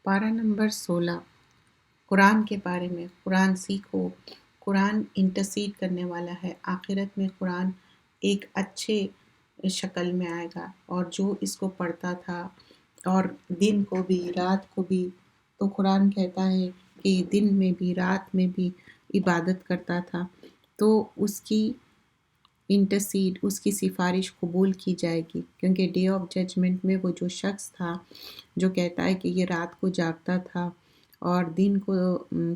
پارہ نمبر 16 قرآن کے بارے میں۔ قرآن سیکھو، قرآن انٹرسیڈ کرنے والا ہے۔ آخرت میں قرآن ایک اچھے شکل میں آئے گا، اور جو اس کو پڑھتا تھا اور دن کو بھی رات کو بھی، تو قرآن کہتا ہے کہ دن میں بھی رات میں بھی عبادت کرتا تھا، تو اس کی انٹرسیڈ، اس کی سفارش قبول کی جائے گی، کیونکہ ڈے آف ججمنٹ میں وہ جو شخص تھا جو کہتا ہے کہ یہ رات کو جاگتا تھا اور دن کو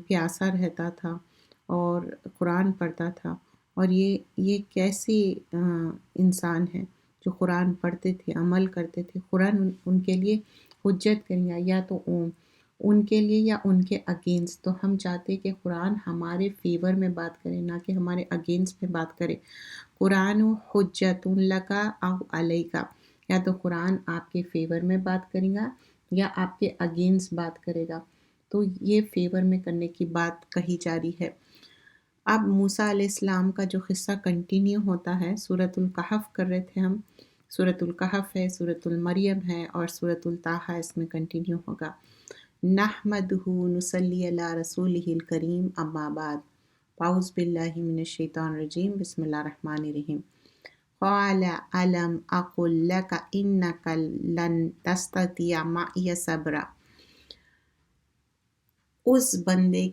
پیاسا رہتا تھا اور قرآن پڑھتا تھا، اور یہ کیسے انسان ہیں جو قرآن پڑھتے تھے، عمل کرتے تھے، قرآن ان کے لیے حجت کریں گا، یا تو ان کے لیے یا ان کے اگینسٹ۔ تو ہم چاہتے کہ قرآن ہمارے فیور میں بات کرے، نہ کہ ہمارے اگینسٹ میں بات کرے۔ قرآن حجت لک او علیک، یا تو قرآن آپ کے فیور میں بات کرے گا یا آپ کے اگینسٹ بات کرے گا، تو یہ فیور میں کرنے کی بات کہی جا رہی ہے۔ اب موسیٰ علیہ السلام کا جو قصہ کنٹینیو ہوتا ہے، سورۃ الکہف کر رہے تھے ہم، سورۃ الکہف ہے، سورۃ المریم ہے، اور سورۃ الطٰہٰ اس میں کنٹینیو ہوگا۔ نحمدہ نصلی علی رسولہ الکریم، اما بعد، اعوذ باللہ من الشیطان الرجیم، بسم اللہ الرحمن الرحیم۔ قال الم اقل لک انک لن تستطیع معی صبرا، اس بندے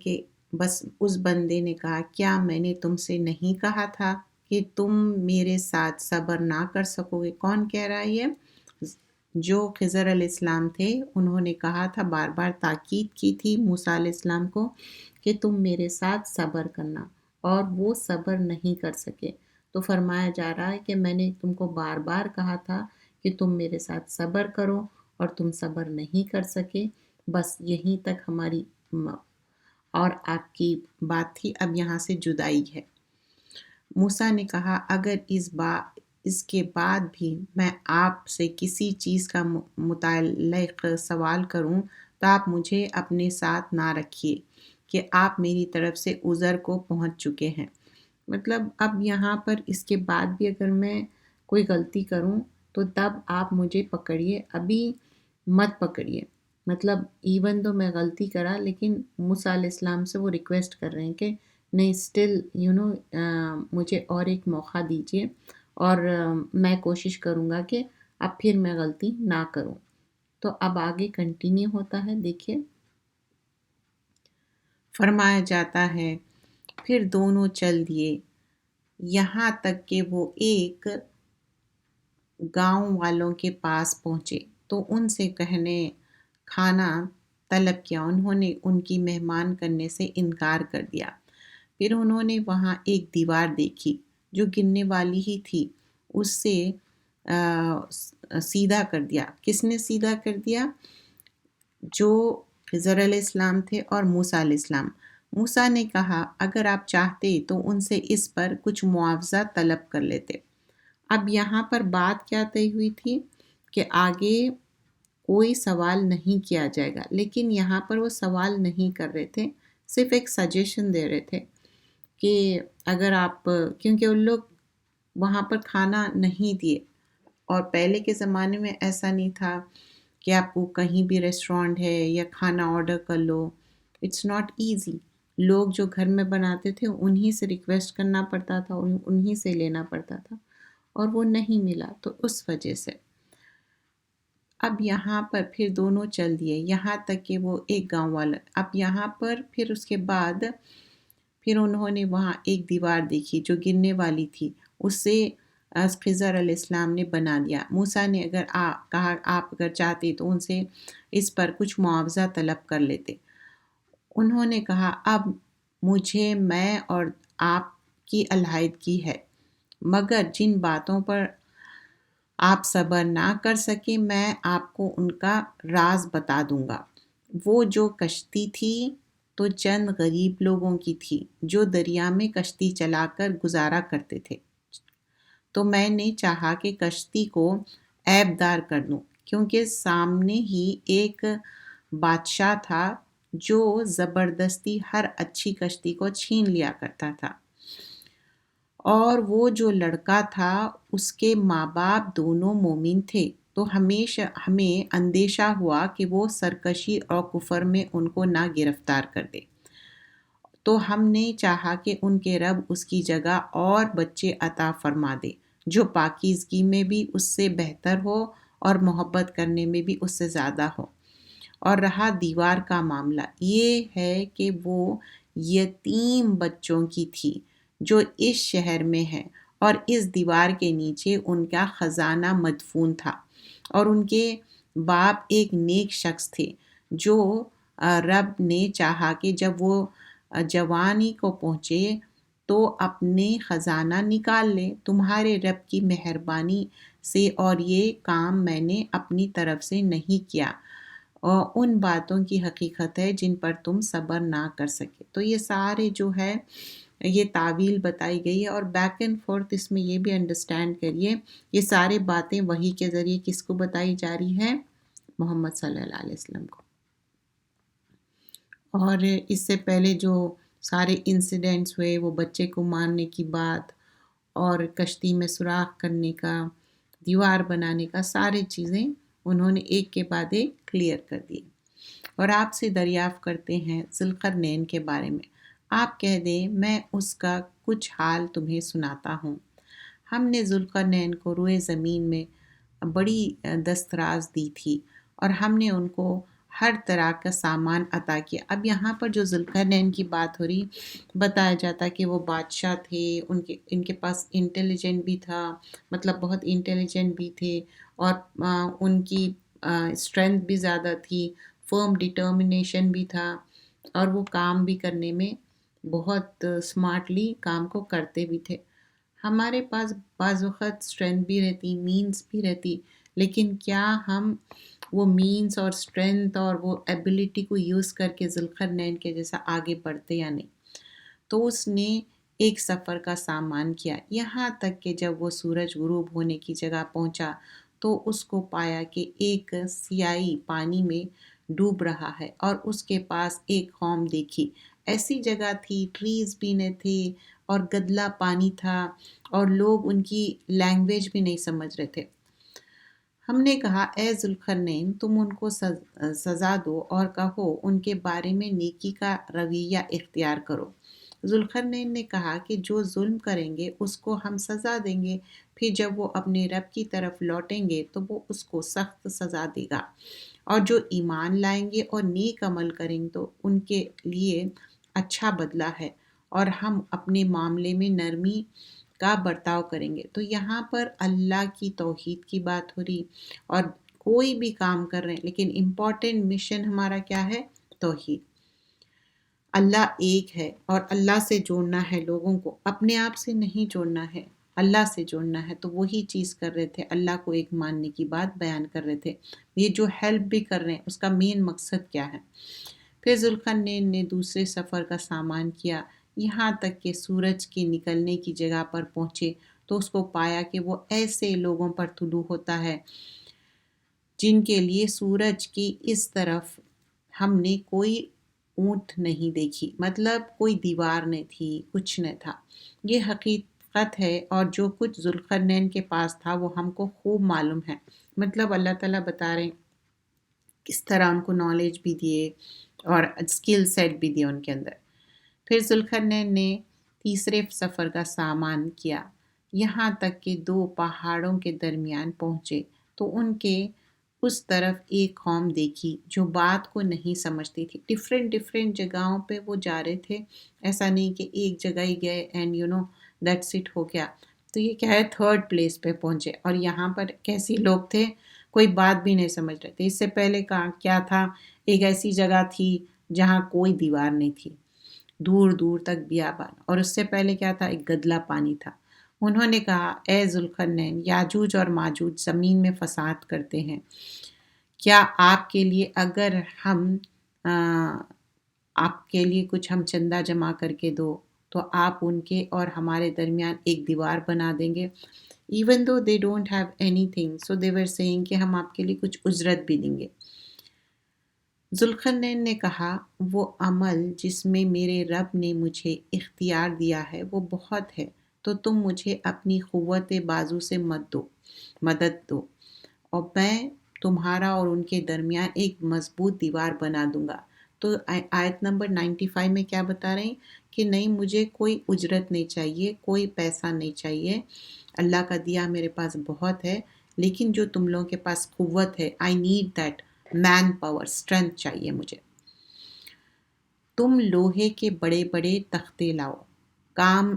نے کہا، کیا میں نے تم سے نہیں کہا تھا کہ تم میرے ساتھ صبر نہ کر سکو گے؟ کون کہہ رہا ہے یہ؟ جو خضر علیہ السلام تھے، انہوں نے کہا تھا، بار بار تاکید کی تھی موسیٰ علیہ السلام کو کہ تم میرے ساتھ صبر کرنا، اور وہ صبر نہیں کر سکے۔ تو فرمایا جا رہا ہے کہ میں نے تم کو بار بار کہا تھا کہ تم میرے ساتھ صبر کرو، اور تم صبر نہیں کر سکے۔ بس یہیں تک ہماری اور آپ کی بات تھی، اب یہاں سے جدائی ہے۔ موسیٰ نے کہا، اگر اس کے بعد بھی میں آپ سے کسی چیز کا متعلق سوال کروں تو آپ مجھے اپنے ساتھ نہ رکھیے کہ آپ میری طرف سے عذر کو پہنچ چکے ہیں۔ مطلب اب یہاں پر اس کے بعد بھی اگر میں کوئی غلطی کروں تو تب آپ مجھے پکڑیے، ابھی مت پکڑیے۔ مطلب ایون تو میں غلطی کرا، لیکن موسیٰ علیہ السلام سے وہ ریکویسٹ کر رہے ہیں کہ نہیں، اسٹل مجھے اور ایک موقع دیجیے، اور میں کوشش کروں گا کہ اب پھر میں غلطی نہ کروں۔ تو اب آگے کنٹینیو ہوتا ہے، دیکھیے۔ فرمایا جاتا ہے، پھر دونوں چل دیے یہاں تک کہ وہ ایک گاؤں والوں کے پاس پہنچے، تو ان سے کھانا طلب کیا۔ انہوں نے ان کی مہمان کرنے سے انکار کر دیا۔ پھر انہوں نے وہاں ایک دیوار دیکھی جو گرنے والی ہی تھی، اس سے سیدھا کر دیا۔ کس نے سیدھا کر دیا؟ جو خضر علیہ السلام تھے اور موسیٰ علیہ السلام۔ موسیٰ نے کہا، اگر آپ چاہتے تو ان سے اس پر کچھ معاوضہ طلب کر لیتے۔ اب یہاں پر بات کیا طے ہوئی تھی کہ آگے کوئی سوال نہیں کیا جائے گا، لیکن یہاں پر وہ سوال نہیں کر رہے تھے، صرف ایک سجیشن دے رہے تھے کہ اگر آپ، کیونکہ ان لوگ وہاں پر کھانا نہیں دیے، اور پہلے کے زمانے میں ایسا نہیں تھا کہ آپ کو کہیں بھی ریسٹورینٹ ہے یا کھانا آرڈر کر لو، اٹس ناٹ ایزی۔ لوگ جو گھر میں بناتے تھے انہی سے ریکویسٹ کرنا پڑتا تھا، انہی سے لینا پڑتا تھا، اور وہ نہیں ملا، تو اس وجہ سے اب یہاں پر پھر دونوں چل دیے یہاں تک کہ وہ ایک گاؤں والا۔ اب یہاں پر پھر اس کے بعد پھر انہوں نے وہاں ایک دیوار دیکھی جو گرنے والی تھی، اس سے خضر علیہ السلام نے بنا دیا۔ موسیٰ نے کہا، آپ اگر چاہتے تو ان سے اس پر کچھ معاوضہ طلب کر لیتے۔ انہوں نے کہا، اب مجھے میں اور آپ کی علیحدگی ہے، مگر جن باتوں پر آپ صبر نہ کر سکے میں آپ کو ان کا راز بتا دوں گا۔ وہ جو کشتی تھی تو چند غریب لوگوں کی تھی جو دریا میں کشتی چلا کر گزارا کرتے تھے، تو میں نے چاہا کہ کشتی کو عیب دار کر دوں، کیونکہ سامنے ہی ایک بادشاہ تھا جو زبردستی ہر اچھی کشتی کو چھین لیا کرتا تھا، اور وہ جو لڑکا تھا اس کے ماں باپ دونوں مومن تھے، تو ہمیشہ ہمیں اندیشہ ہوا کہ وہ سرکشی اور کفر میں ان کو نہ گرفتار کر دے، تو ہم نے چاہا کہ ان کے رب اس کی جگہ اور بچے عطا فرما دے جو پاکیزگی میں بھی اس سے بہتر ہو اور محبت کرنے میں بھی اس سے زیادہ ہو۔ اور رہا دیوار کا معاملہ، یہ ہے کہ وہ یتیم بچوں کی تھی جو اس شہر میں ہے، اور اس دیوار کے نیچے ان کا خزانہ مدفون تھا، اور ان کے باپ ایک نیک شخص تھے جو رب نے چاہا کہ جب وہ جوانی کو پہنچے تو اپنے خزانہ نکال لے تمہارے رب کی مہربانی سے، اور یہ کام میں نے اپنی طرف سے نہیں کیا، اور ان باتوں کی حقیقت ہے جن پر تم صبر نہ کر سکے۔ تو یہ سارے جو ہے یہ تعویل بتائی گئی ہے، اور بیک اینڈ فورتھ اس میں یہ بھی انڈرسٹینڈ کریے، یہ سارے باتیں وحی کے ذریعے کس کو بتائی جا رہی ہے؟ محمد صلی اللہ علیہ وسلم کو۔ اور اس سے پہلے جو سارے انسیڈنٹس ہوئے، وہ بچے کو مارنے کی بات اور کشتی میں سوراخ کرنے کا، دیوار بنانے کا، سارے چیزیں انہوں نے ایک کے بعد ایک کلیئر کر دی۔ اور آپ سے دریافت کرتے ہیں ذوالقرنین کے بارے میں، آپ کہہ دیں میں اس کا کچھ حال تمہیں سناتا ہوں۔ ہم نے ذوالقرنین کو روئے زمین میں بڑی دستراز دی تھی، اور ہم نے ان کو ہر طرح کا سامان عطا کیا۔ اب یہاں پر جو ذوالقرنین کی بات ہو رہی، بتایا جاتا کہ وہ بادشاہ تھے، ان کے پاس انٹیلیجنٹ بھی تھا، مطلب بہت انٹیلیجنٹ بھی تھے، اور ان کی اسٹرینتھ بھی زیادہ تھی، فرم ڈٹرمنیشن بھی تھا، اور وہ کام بھی کرنے میں بہت سمارٹلی کام کو کرتے بھی تھے۔ ہمارے پاس بعض وقت اسٹرینتھ بھی رہتی، مینز بھی رہتی، لیکن کیا ہم وہ مینز اور اسٹرینتھ اور وہ ایبیلٹی کو یوز کر کے ذوالقرنین کے جیسا آگے بڑھتے یا نہیں؟ تو اس نے ایک سفر کا سامان کیا، یہاں تک کہ جب وہ سورج غروب ہونے کی جگہ پہنچا تو اس کو پایا کہ ایک سیاہی پانی میں ڈوب رہا ہے، اور اس کے پاس ایک قوم دیکھی، ایسی جگہ تھی ٹریز بھی نہ تھے اور گدلا پانی تھا، اور لوگ ان کی لینگویج بھی نہیں سمجھ رہے تھے۔ ہم نے کہا اے ذوالقرنین تم ان کو سزا دو اور کہو ان کے بارے میں نیکی کا رویہ اختیار کرو۔ ذوالقرنین نے کہا کہ جو ظلم کریں گے اس کو ہم سزا دیں گے، پھر جب وہ اپنے رب کی طرف لوٹیں گے تو وہ اس کو سخت سزا دے گا، اور جو ایمان لائیں گے اور نیک عمل کریں گے تو ان کے لیے اچھا بدلہ ہے، اور ہم اپنے معاملے میں نرمی کا برتاؤ کریں گے۔ تو یہاں پر اللہ کی توحید کی بات ہو رہی، اور کوئی بھی کام کر رہے ہیں لیکن امپورٹنٹ مشن ہمارا کیا ہے؟ توحید۔ اللہ ایک ہے، اور اللہ سے جوڑنا ہے لوگوں کو، اپنے آپ سے نہیں جوڑنا ہے، اللہ سے جوڑنا ہے۔ تو وہی چیز کر رہے تھے، اللہ کو ایک ماننے کی بات بیان کر رہے تھے۔ یہ جو ہیلپ بھی کر رہے ہیں اس کا مین مقصد کیا ہے؟ پھر ذوالقرنین نے دوسرے سفر کا سامان کیا، یہاں تک کہ سورج کے نکلنے کی جگہ پر پہنچے تو اس کو پایا کہ وہ ایسے لوگوں پر طلوع ہوتا ہے جن کے لیے سورج کی اس طرف ہم نے کوئی اونٹ نہیں دیکھی، مطلب کوئی دیوار نہیں تھی، کچھ نہیں تھا۔ یہ حقیقت ہے، اور جو کچھ ذوالقرنین کے پاس تھا وہ ہم کو خوب معلوم ہے۔ مطلب اللہ تعالیٰ بتا رہے ہیں کس طرح ان کو نالج بھی دیے اور اسکل سیٹ بھی دیے ان کے اندر۔ پھر ذوالقرنین نے تیسرے سفر کا سامان کیا، یہاں تک کہ دو پہاڑوں کے درمیان پہنچے تو ان کے اس طرف ایک قوم دیکھی جو بات کو نہیں سمجھتی تھی۔ ڈفرینٹ جگہوں پہ وہ جا رہے تھے، ایسا نہیں کہ ایک جگہ ہی گئے اینڈ دیٹس اٹ ہو گیا۔ تو یہ کیا ہے، تھرڈ پلیس پہ پہنچے، اور یہاں پر کیسے لوگ تھے، کوئی بات بھی نہیں سمجھ رہے تھے۔ اس سے پہلے کیا تھا، ایک ایسی جگہ تھی جہاں کوئی دیوار نہیں تھی، دور دور تک بیابان، اور اس سے پہلے کیا تھا، ایک گدلا پانی تھا۔ انہوں نے کہا اے ذوالقرنین، یاجوج اور ماجوج زمین میں فساد کرتے ہیں، کیا آپ کے لیے اگر ہم آپ کے لیے کچھ ہم چندہ جمع کر کے دو تو آپ ان کے اور ہمارے درمیان ایک دیوار بنا دیں گے؟ Even though they don't have anything, so they were seeing کہ ہم آپ کے لیے کچھ اجرت بھی دیں گے۔ ذوالقرنین نے کہا وہ عمل جس میں میرے رب نے مجھے اختیار دیا ہے وہ بہت ہے، تو تم مجھے اپنی قوت بازو سے مدد دو، اور میں تمہارا اور ان کے درمیان ایک مضبوط دیوار بنا دوں گا۔ تو آیت نمبر 95 میں کیا بتا رہے ہیں کہ نہیں، مجھے کوئی اجرت نہیں چاہیے، کوئی پیسہ نہیں چاہیے، اللہ کا دیا میرے پاس بہت ہے، لیکن جو تم لوگوں کے پاس قوت ہے، I need that man power, strength چاہیے مجھے۔ تم لوہے کے بڑے بڑے تختے لاؤ، کام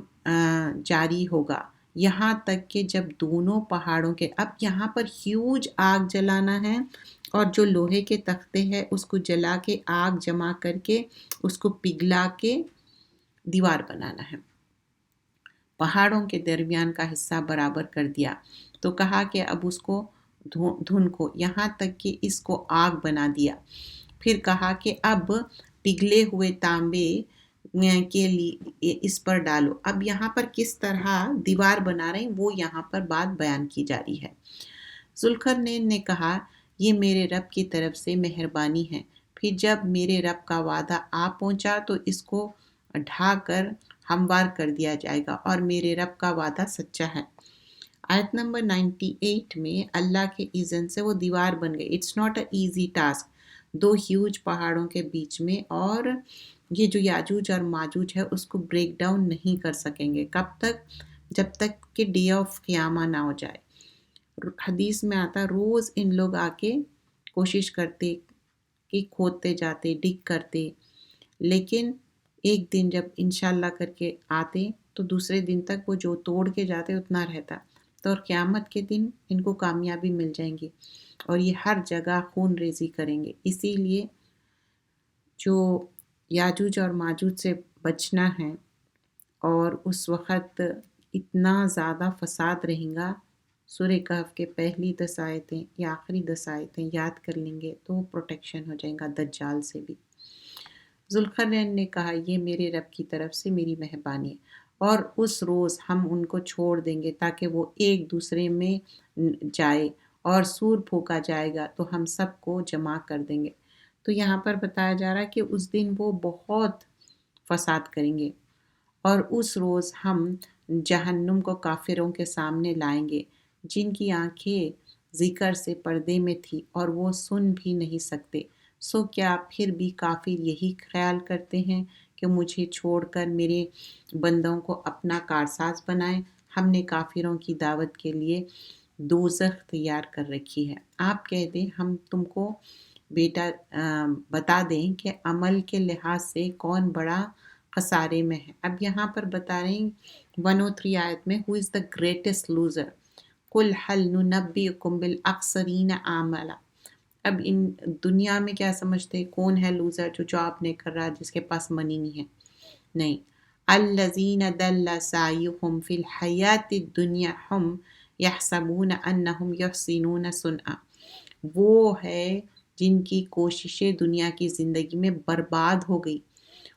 جاری ہوگا یہاں تک کہ جب دونوں پہاڑوں کے، اب یہاں پر ہیوج آگ جلانا ہے، اور جو لوہے کے تختے ہیں اس کو جلا کے آگ جمع کر کے اس کو پگھلا کے دیوار بنانا ہے۔ پہاڑوں کے درمیان کا حصہ برابر کر دیا، تو کہا کہ اب اس کو دھن کو یہاں تک کہ اس کو آگ بنا دیا۔ پھر کہا کہ اب پگھلے ہوئے تانبے کے لیے اس پر ڈالو۔ اب یہاں پر کس طرح دیوار بنا رہے ہیں وہ یہاں پر بات بیان کی جا رہی ہے۔ ذوالقرنین نے کہا یہ میرے رب کی طرف سے مہربانی ہے، پھر جب میرے رب کا وعدہ آ پہنچا تو اس کو ڈھا کر ہموار کر دیا جائے گا، اور میرے رب کا وعدہ سچا ہے۔ آیت نمبر 98 میں اللہ کے اذن سے وہ دیوار بن گئی۔ It's not a easy task, دو ہیوج پہاڑوں کے بیچ میں، اور یہ جو یاجوج اور ماجوج ہے اس کو بریک ڈاؤن نہیں کر سکیں گے۔ کب تک؟ جب تک کہ ڈے آف قیامہ نہ ہو جائے۔ حدیث میں آتا روز ان لوگ آ کے کوشش کرتے کہ کھودتے جاتے، ڈگ کرتے، لیکن ایک دن جب انشاءاللہ کر کے آتے تو دوسرے دن تک وہ جو توڑ کے جاتے اتنا رہتا، تو اور قیامت کے دن ان کو کامیابی مل جائیں گی، اور یہ ہر جگہ خون ریزی کریں گے۔ اسی لیے جو یاجوج اور ماجوج سے بچنا ہے، اور اس وقت اتنا زیادہ فساد رہیں گا، سورہ کہف کے پہلی 10 آیتیں یا آخری 10 آیتیں یاد کر لیں گے تو پروٹیکشن ہو جائے گا دجال سے بھی۔ ذوالقرنین نے کہا یہ میرے رب کی طرف سے میری مہربانی ہے، اور اس روز ہم ان کو چھوڑ دیں گے تاکہ وہ ایک دوسرے میں جائے، اور سور پھونکا جائے گا تو ہم سب کو جمع کر دیں گے۔ تو یہاں پر بتایا جا رہا ہے کہ اس دن وہ بہت فساد کریں گے، اور اس روز ہم جہنم کو کافروں کے سامنے لائیں گے، جن کی آنکھیں ذکر سے پردے میں تھی اور وہ سن بھی نہیں سکتے۔ سو کیا پھر بھی کافر یہی خیال کرتے ہیں کہ مجھے چھوڑ کر میرے بندوں کو اپنا کارساز بنائیں؟ ہم نے کافروں کی دعوت کے لیے دوزخ تیار کر رکھی ہے۔ آپ کہہ دیں ہم تم کو بیٹا بتا دیں کہ عمل کے لحاظ سے کون بڑا خسارے میں ہے۔ اب یہاں پر بتا رہے ہیں 103 آیت میں who is the greatest loser قُلْ هَلْ نُنَبِّئُكُمْ بِالْأَخْسَرِينَ أَعْمَالًا۔ اب ان دنیا میں کیا سمجھتے کون ہے لوزر؟ جو جاب نہیں کر رہا، جس کے پاس منی نہیں ہے؟ نہیں، الَّذِينَ دَلَّ سَعْيُهُمْ فِي الْحَيَاةِ الدُّنْيَا هُمْ يَحْسَبُونَ أَنَّهُمْ يُحْسِنُونَ صُنْعًا، وہ ہے جن کی کوششیں دنیا کی زندگی میں برباد ہو گئی،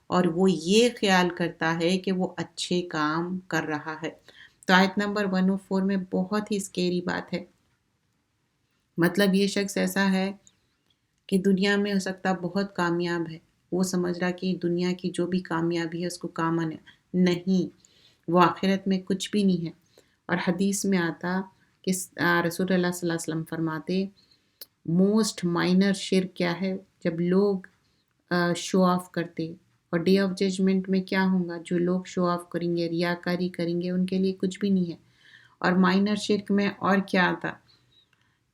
اور وہ یہ خیال کرتا ہے کہ وہ اچھے کام کر رہا ہے۔ تو آیت نمبر 104 میں بہت ہی اسکیری بات ہے۔ مطلب یہ شخص ایسا ہے کہ دنیا میں ہو سکتا بہت کامیاب ہے، وہ سمجھ رہا کہ دنیا کی جو بھی کامیابی ہے اس کو کامن ہے، نہیں، وہ آخرت میں کچھ بھی نہیں ہے۔ اور حدیث میں آتا کہ رسول اللہ صلی اللہ علیہ وسلم فرماتے موسٹ مائنر شرک کیا ہے؟ جب لوگ شو آف کرتے، اور ڈے آف ججمنٹ میں کیا ہوگا؟ جو لوگ شو آف کریں گے، ریاکاری کریں گے، ان کے لیے کچھ بھی نہیں ہے۔ اور مائنر شرک میں اور کیا آتا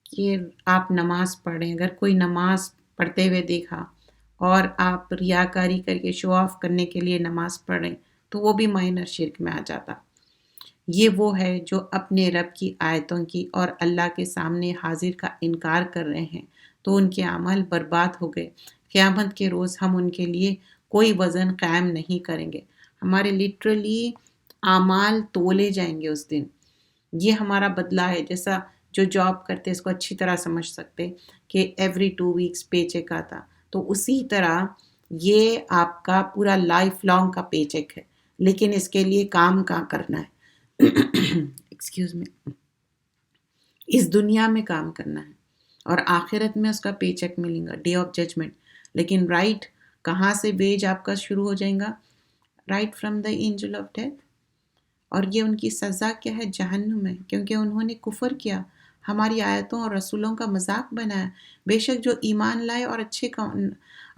کہ آپ نماز پڑھ رہے ہیں، اگر کوئی نماز پڑھتے ہوئے دیکھا اور آپ ریاکاری کر کے شو آف کرنے کے لیے نماز پڑھ رہے ہیں تو وہ بھی مائنر شرک میں آ جاتا۔ یہ وہ ہے جو اپنے رب کی آیتوں کی اور اللہ کے سامنے حاضر کا انکار کر رہے ہیں، تو ان کے عمل برباد ہو گئے۔ قیامت کے روز ہم ان کے لیے کوئی وزن قائم نہیں کریں گے، ہمارے لٹرلی اعمال تولے جائیں گے اس دن۔ یہ ہمارا بدلہ ہے، جیسا جو جاب کرتے اس کو اچھی طرح سمجھ سکتے کہ ایوری 2 ویکس پے چیک آتا، تو اسی طرح یہ آپ کا پورا لائف لانگ کا پے چیک ہے، لیکن اس کے لیے کام کہاں کرنا ہے؟ ایکسکیوز می، اس دنیا میں کام کرنا ہے، اور آخرت میں اس کا پے چیک ملیں گا ڈے آف ججمنٹ۔ لیکن رائٹ کہاں سے بیج آپ کا شروع ہو جائے گا؟ Right from the angel of death. اور یہ ان کی سزا کیا ہے؟ جہنم ہے، کیونکہ انہوں نے کفر کیا، ہماری آیتوں اور رسولوں کا مذاق بنایا۔ بے شک جو ایمان لائے اور اچھے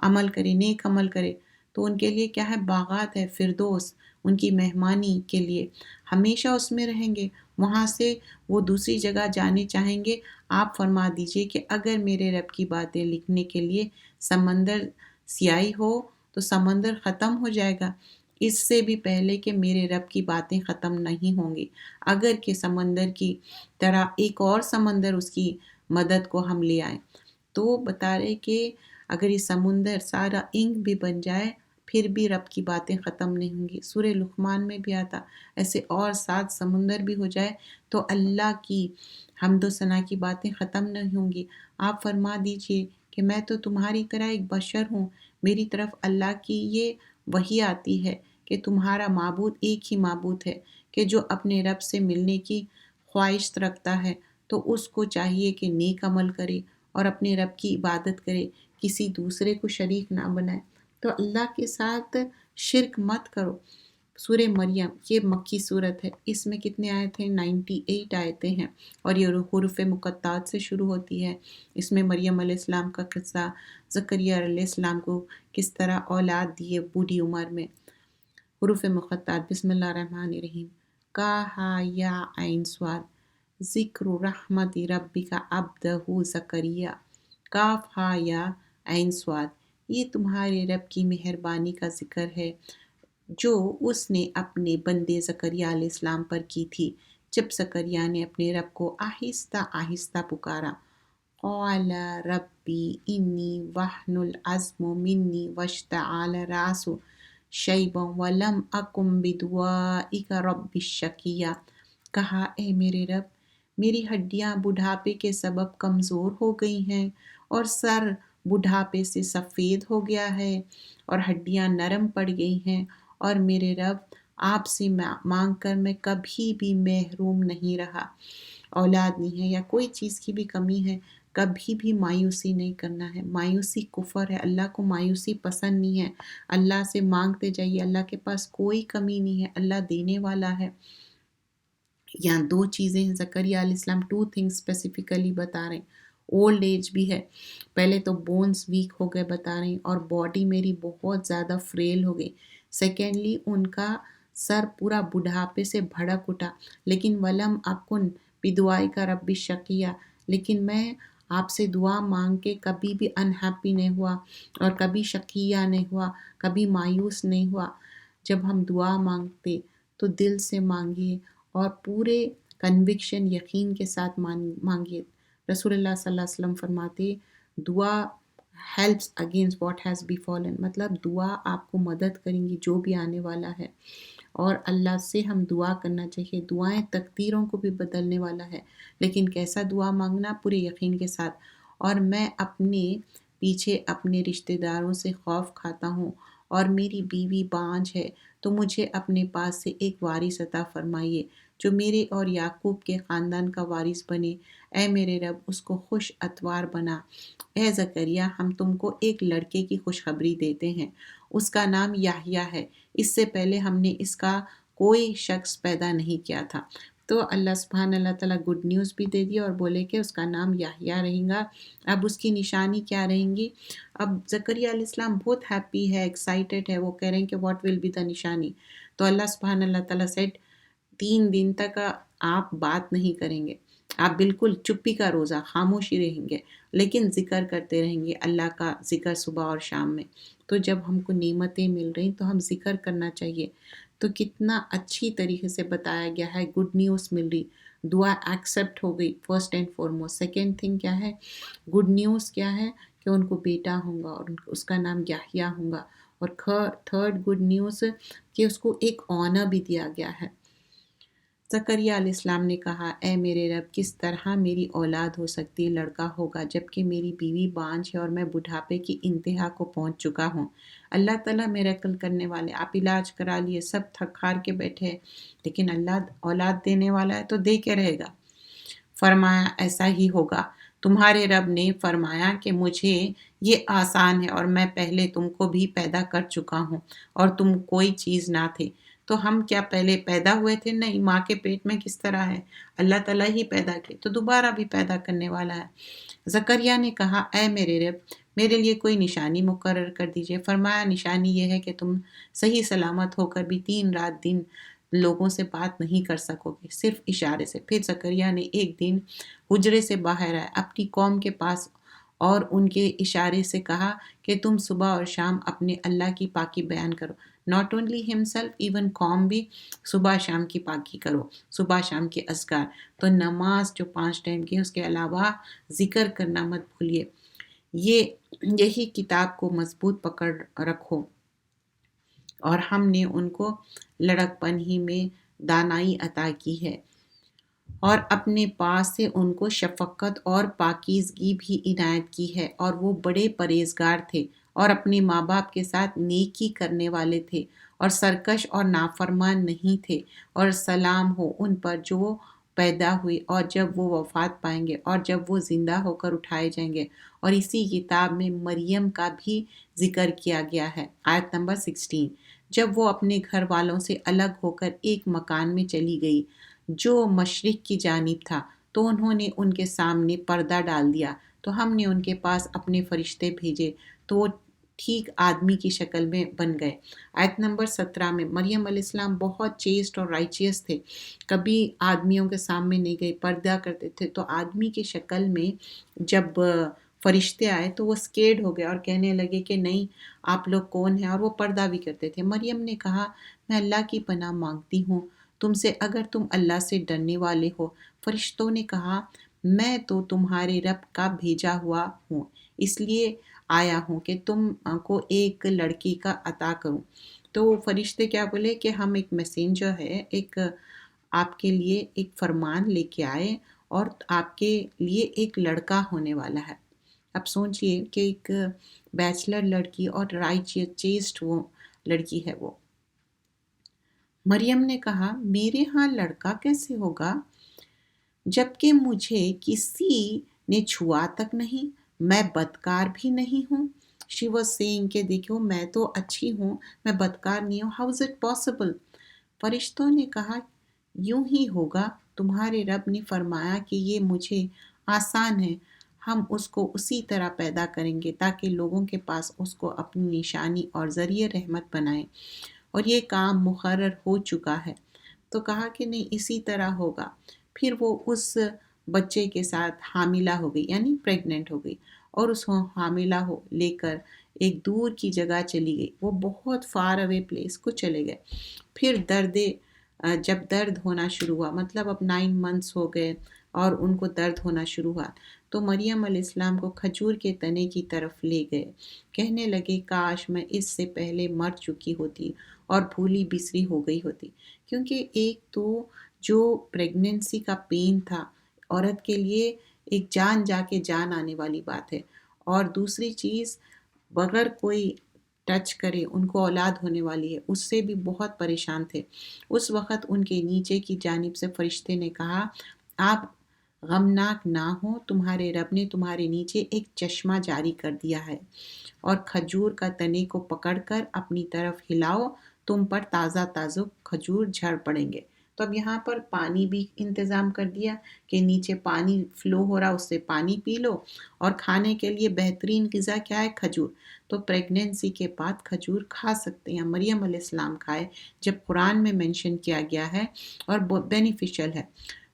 عمل کرے، نیک عمل کرے، تو ان کے لیے کیا ہے؟ باغات ہے، فردوس، ان کی مہمانی کے لیے ہمیشہ اس میں رہیں گے۔ وہاں سے وہ دوسری جگہ جانے چاہیں گے۔ آپ فرما دیجئے کہ اگر میرے رب کی باتیں لکھنے کے لیے سمندر سیاہی ہو تو سمندر ختم ہو جائے گا، اس سے بھی پہلے کہ میرے رب کی باتیں ختم نہیں ہوں گی۔ اگر کہ سمندر کی طرح ایک اور سمندر اس کی مدد کو ہم لے آئیں، تو بتا رہے کہ اگر یہ سمندر سارا انک بھی بن جائے پھر بھی رب کی باتیں ختم نہیں ہوں گی۔ سورہ لقمان میں بھی آتا، ایسے اور 7 سمندر بھی ہو جائے تو اللہ کی حمد و ثنا کی باتیں ختم نہیں ہوں گی۔ آپ فرما دیجئے کہ میں تو تمہاری طرح ایک بشر ہوں، میری طرف اللہ کی یہ وحی آتی ہے کہ تمہارا معبود ایک ہی معبود ہے، کہ جو اپنے رب سے ملنے کی خواہش رکھتا ہے تو اس کو چاہیے کہ نیک عمل کرے اور اپنے رب کی عبادت کرے، کسی دوسرے کو شریک نہ بنائے۔ تو اللہ کے ساتھ شرک مت کرو۔ سورہ مریم یہ مکی صورت ہے، اس میں کتنے آیتیں ہیں؟ 98 آیتیں ہیں، اور یہ حروف مقطعات سے شروع ہوتی ہے۔ اس میں مریم علیہ السلام کا قصہ، زکریا علیہ السلام کو کس طرح اولاد دیے بوڑھی عمر میں۔ حروف مقطعات، بسم اللہ الرحمن الرحیم۔ کہا یا عین صاد، ذکر رحمت ربک عبدہ زکریا۔ کاف ہا یا عین صاد، یہ تمہارے رب کی مہربانی کا ذکر ہے جو اس نے اپنے بندے زکریا علیہ السلام پر کی تھی، جب زکریا نے اپنے رب کو آہستہ آہستہ پکارا۔ قال ربی انی وہن العظم منی واشتعل الرأس شیبا ولم اکن بدعائک رب شقیا۔ کہا اے میرے رب، میری ہڈیاں بڑھاپے کے سبب کمزور ہو گئی ہیں اور سر بڑھاپے سے سفید ہو گیا ہے اور ہڈیاں نرم پڑ گئی ہیں، اور میرے رب آپ سے مانگ کر میں کبھی بھی محروم نہیں رہا۔ اولاد نہیں ہے یا کوئی چیز کی بھی کمی ہے، کبھی بھی مایوسی نہیں کرنا ہے۔ مایوسی کفر ہے، اللہ کو مایوسی پسند نہیں ہے۔ اللہ سے مانگتے جائیے، اللہ کے پاس کوئی کمی نہیں ہے، اللہ دینے والا ہے۔ یہاں 2 چیزیں ہیں، زکریا علیہ السلام 2 things اسپیسیفکلی بتا رہے ہیں۔ اولڈ ایج بھی ہے، پہلے تو بونز ویک ہو گئے بتا رہے ہیں، اور باڈی میری بہت زیادہ فریل ہو گئی۔ سیکنڈلی ان کا سر پورا بڑھاپے سے بھڑک اٹھا، لیکن ولم اکن بدعائک رب شقیا، لیکن میں آپ سے دعا مانگ کے کبھی بھی انہیپی نہیں ہوا اور کبھی شقیہ نہیں ہوا، کبھی مایوس نہیں ہوا۔ جب ہم دعا مانگتے تو دل سے مانگیے اور پورے کنوکشن یقین کے ساتھ مانگیے۔ رسول اللہ صلی اللہ علیہ وسلم فرماتے دعا helps against what has befallen، مطلب دعا آپ کو مدد کریں گی جو بھی آنے والا ہے، اور اللہ سے ہم دعا کرنا چاہیے۔ دعائیں تقدیروں کو بھی بدلنے والا ہے، لیکن کیسا دعا مانگنا؟ پورے یقین کے ساتھ۔ اور میں اپنے پیچھے اپنے رشتہ داروں سے خوف کھاتا ہوں، اور میری بیوی بانجھ ہے، تو مجھے اپنے پاس سے ایک وارث عطا فرمائیے جو میرے اور یعقوب کے خاندان کا وارث بنے۔ اے میرے رب اس کو خوش اتوار بنا۔ اے زکریا، ہم تم کو ایک لڑکے کی خوشخبری دیتے ہیں، اس کا نام یحییٰ ہے، اس سے پہلے ہم نے اس کا کوئی شخص پیدا نہیں کیا تھا۔ تو اللہ سبحانہ اللہ تعالیٰ گڈ نیوز بھی دے دیا اور بولے کہ اس کا نام یحییٰ رہے گا۔ اب اس کی نشانی کیا رہیں گی؟ اب زکریا علیہ السلام بہت ہیپی ہے، ایکسائٹڈ ہے، وہ کہہ رہے ہیں کہ واٹ ول بی دا نشانی؟ تو اللہ سبحانہ اللہ تعالیٰ سیڈ 3 دن تک آپ بات نہیں کریں گے، آپ بالکل چپی کا روزہ، خاموشی رہیں گے، لیکن ذکر کرتے رہیں گے اللہ کا ذکر صبح اور شام میں۔ تو جب ہم کو نعمتیں مل رہی تو ہم ذکر کرنا چاہیے۔ تو کتنا اچھی طریقے سے بتایا گیا ہے، گڈ نیوز مل رہی، دعا ایکسیپٹ ہو گئی، first and foremost. Second thing کیا ہے؟ گڈ نیوز کیا ہے کہ ان کو بیٹا ہوں گا اور اس کا نام یحییٰ ہوں گا۔ اور تھرڈ گڈ نیوز کہ اس کو ایک آنر بھی دیا گیا ہے۔ زکریا علیہ السلام نے کہا اے میرے رب، کس طرح میری اولاد ہو سکتی، لڑکا ہوگا جبکہ میری بیوی بانجھ ہے اور میں بڑھاپے کی انتہا کو پہنچ چکا ہوں۔ اللہ تعالیٰ میریکل کرنے والے، آپ علاج کرا لیے، سب تھک ہار کے بیٹھے، لیکن اللہ اولاد دینے والا ہے تو دے کے رہے گا۔ فرمایا ایسا ہی ہوگا، تمہارے رب نے فرمایا کہ مجھے یہ آسان ہے اور میں پہلے تم کو بھی پیدا کر چکا ہوں اور تم کوئی چیز نہ تھے، تو ہم کیا پہلے پیدا ہوئے تھے؟ نہیں، ماں کے پیٹ میں کس طرح ہے؟ اللہ تعالیٰ ہی پیدا کیے، تو دوبارہ بھی پیدا کرنے والا ہے۔ زکریا نے کہا اے میرے رب، میرے لیے کوئی نشانی مقرر کر دیجئے۔ فرمایا نشانی یہ ہے کہ تم صحیح سلامت ہو کر بھی 3 رات دن لوگوں سے بات نہیں کر سکو گے، صرف اشارے سے۔ پھر زکریا نے ایک دن حجرے سے باہر آئے اپنی قوم کے پاس اور ان کے اشارے سے کہا کہ تم صبح اور شام اپنے اللہ کی پاکی بیان کرو۔ ناٹ اونلی ہمسیلف، ایون قوم بھی صبح شام کی پاکی کرو، صبح شام کے اذکار۔ تو نماز جو 5 ٹائم کی، اس کے علاوہ ذکر کرنا مت بھولیے۔ یہی کتاب کو مضبوط پکڑ رکھو۔ اور ہم نے ان کو لڑکپن ہی میں دانائی عطا کی ہے، اور اپنے پاس سے ان کو شفقت اور پاکیزگی بھی عنایت کی ہے، اور وہ بڑے پرہیزگار تھے اور اپنے ماں باپ کے ساتھ نیکی کرنے والے تھے اور سرکش اور نافرمان نہیں تھے۔ اور سلام ہو ان پر جو پیدا ہوئے اور جب وہ وفات پائیں گے اور جب وہ زندہ ہو کر اٹھائے جائیں گے۔ اور اسی کتاب میں مریم کا بھی ذکر کیا گیا ہے۔ آیت نمبر 16، جب وہ اپنے گھر والوں سے الگ ہو کر ایک مکان میں چلی گئی جو مشرق کی جانب تھا، تو انہوں نے ان کے سامنے پردہ ڈال دیا، تو ہم نے ان کے پاس اپنے فرشتے بھیجے تو وہ ٹھیک آدمی کی شکل میں بن گئے۔ آیت نمبر 17 میں مریم علیہ السلام بہت چیسٹ اور رائچیس تھے، کبھی آدمیوں کے سامنے نہیں گئے، پردہ کرتے تھے۔ تو آدمی کی شکل میں جب فرشتے آئے تو وہ سکیڈ ہو گئے اور کہنے لگے کہ نہیں، آپ لوگ کون ہیں؟ اور وہ پردہ بھی کرتے تھے۔ مریم نے کہا میں اللہ کی پناہ مانگتی ہوں تم سے اگر تم اللہ سے ڈرنے والے ہو۔ فرشتوں نے کہا میں تو تمہارے رب کا بھیجا ہوا ہوں، اس لیے آیا ہوں کہ تم کو ایک لڑکی کا عطا کروں۔ تو فرشتے کیا بولے کہ ہم ایک میسنجر ہے، ایک آپ کے لیے ایک فرمان لے کے آئے اور آپ کے لیے ایک لڑکا ہونے والا ہے۔ اب سوچئے کہ ایک بیچلر لڑکی اور رائچیس چیسٹ وہ لڑکی ہے۔ وہ مریم نے کہا میرے ہاں لڑکا کیسے ہوگا جبکہ مجھے کسی نے چھوا تک نہیں، میں بدکار بھی نہیں ہوں۔ شی واز سیئنگ کہ دیکھو میں تو اچھی ہوں، میں بدکار نہیں ہوں، ہاؤ از اٹ پاسبل؟ فرشتوں نے کہا یوں ہی ہوگا، تمہارے رب نے فرمایا کہ یہ مجھے آسان ہے، ہم اس کو اسی طرح پیدا کریں گے تاکہ لوگوں کے پاس اس کو اپنی نشانی اور ذریعہ رحمت بنائیں، اور یہ کام مقرر ہو چکا ہے۔ تو کہا کہ نہیں اسی طرح ہوگا۔ پھر وہ اس بچے کے ساتھ حاملہ ہو گئی، یعنی پریگننٹ ہو گئی، اور اس کو حاملہ ہو لے کر ایک دور کی جگہ چلی گئی، وہ بہت فار اوے پلیس کو چلے گئے۔ پھر جب درد ہونا شروع ہوا، مطلب اب 9 منتھس ہو گئے اور ان کو درد ہونا شروع ہوا، تو مریم علیہ السلام کو کھجور کے تنے کی طرف لے گئے، کہنے لگے کاش میں اس سے پہلے مر چکی ہوتی اور بھولی بسری ہو گئی ہوتی، کیونکہ ایک تو جو پریگننسی کا پین تھا عورت کے لیے ایک جان جا کے جان آنے والی بات ہے، اور دوسری چیز بغیر کوئی ٹچ کرے ان کو اولاد ہونے والی ہے، اس سے بھی بہت پریشان تھے۔ اس وقت ان کے نیچے کی جانب سے فرشتے نے کہا آپ غمناک نہ ہو، تمہارے رب نے تمہارے نیچے ایک چشمہ جاری کر دیا ہے، اور کھجور کا تنے کو پکڑ کر اپنی طرف ہلاؤ، تم پر تازہ تازہ کھجور جھڑ پڑیں گے۔ تو اب یہاں پر پانی بھی انتظام کر دیا کہ نیچے پانی فلو ہو رہا، اس سے پانی پی لو، اور کھانے کے لیے بہترین غذا کیا ہے؟ کھجور۔ تو پریگننسی کے بعد کھجور کھا سکتے ہیں، مریم علیہ السلام کھائے جب قرآن میں مینشن کیا گیا ہے اور بینیفیشل ہے،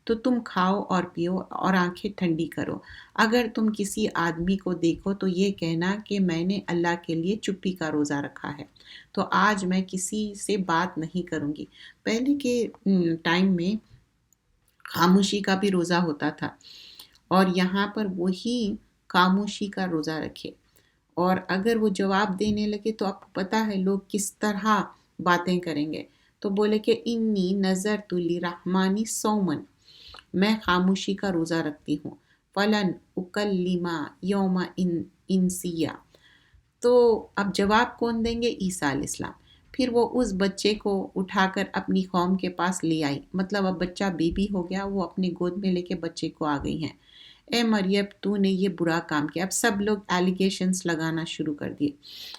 تو تم کھاؤ اور پیو اور آنکھیں ٹھنڈی کرو۔ اگر تم کسی آدمی کو دیکھو تو یہ کہنا کہ میں نے اللہ کے لیے چپی کا روزہ رکھا ہے، تو آج میں کسی سے بات نہیں کروں گی۔ پہلے کے ٹائم میں خاموشی کا بھی روزہ ہوتا تھا، اور یہاں پر وہی خاموشی کا روزہ رکھے، اور اگر وہ جواب دینے لگے تو آپ کو پتہ ہے لوگ کس طرح باتیں کریں گے، تو بولے کہ انی نذرت للرحمن صوما، میں خاموشی کا روزہ رکھتی ہوں، فلن اکلم یوم انسیا۔ تو اب جواب کون دیں گے؟ عیسیٰ علیہ السلام۔ پھر وہ اس بچے کو اٹھا کر اپنی قوم کے پاس لے آئی، مطلب اب بچہ بیبی ہو گیا، وہ اپنے گود میں لے کے بچے کو آ گئی ہیں۔ اے مریم تو نے یہ برا کام کیا. اب سب لوگ ایلیگیشنز لگانا شروع کر دیے.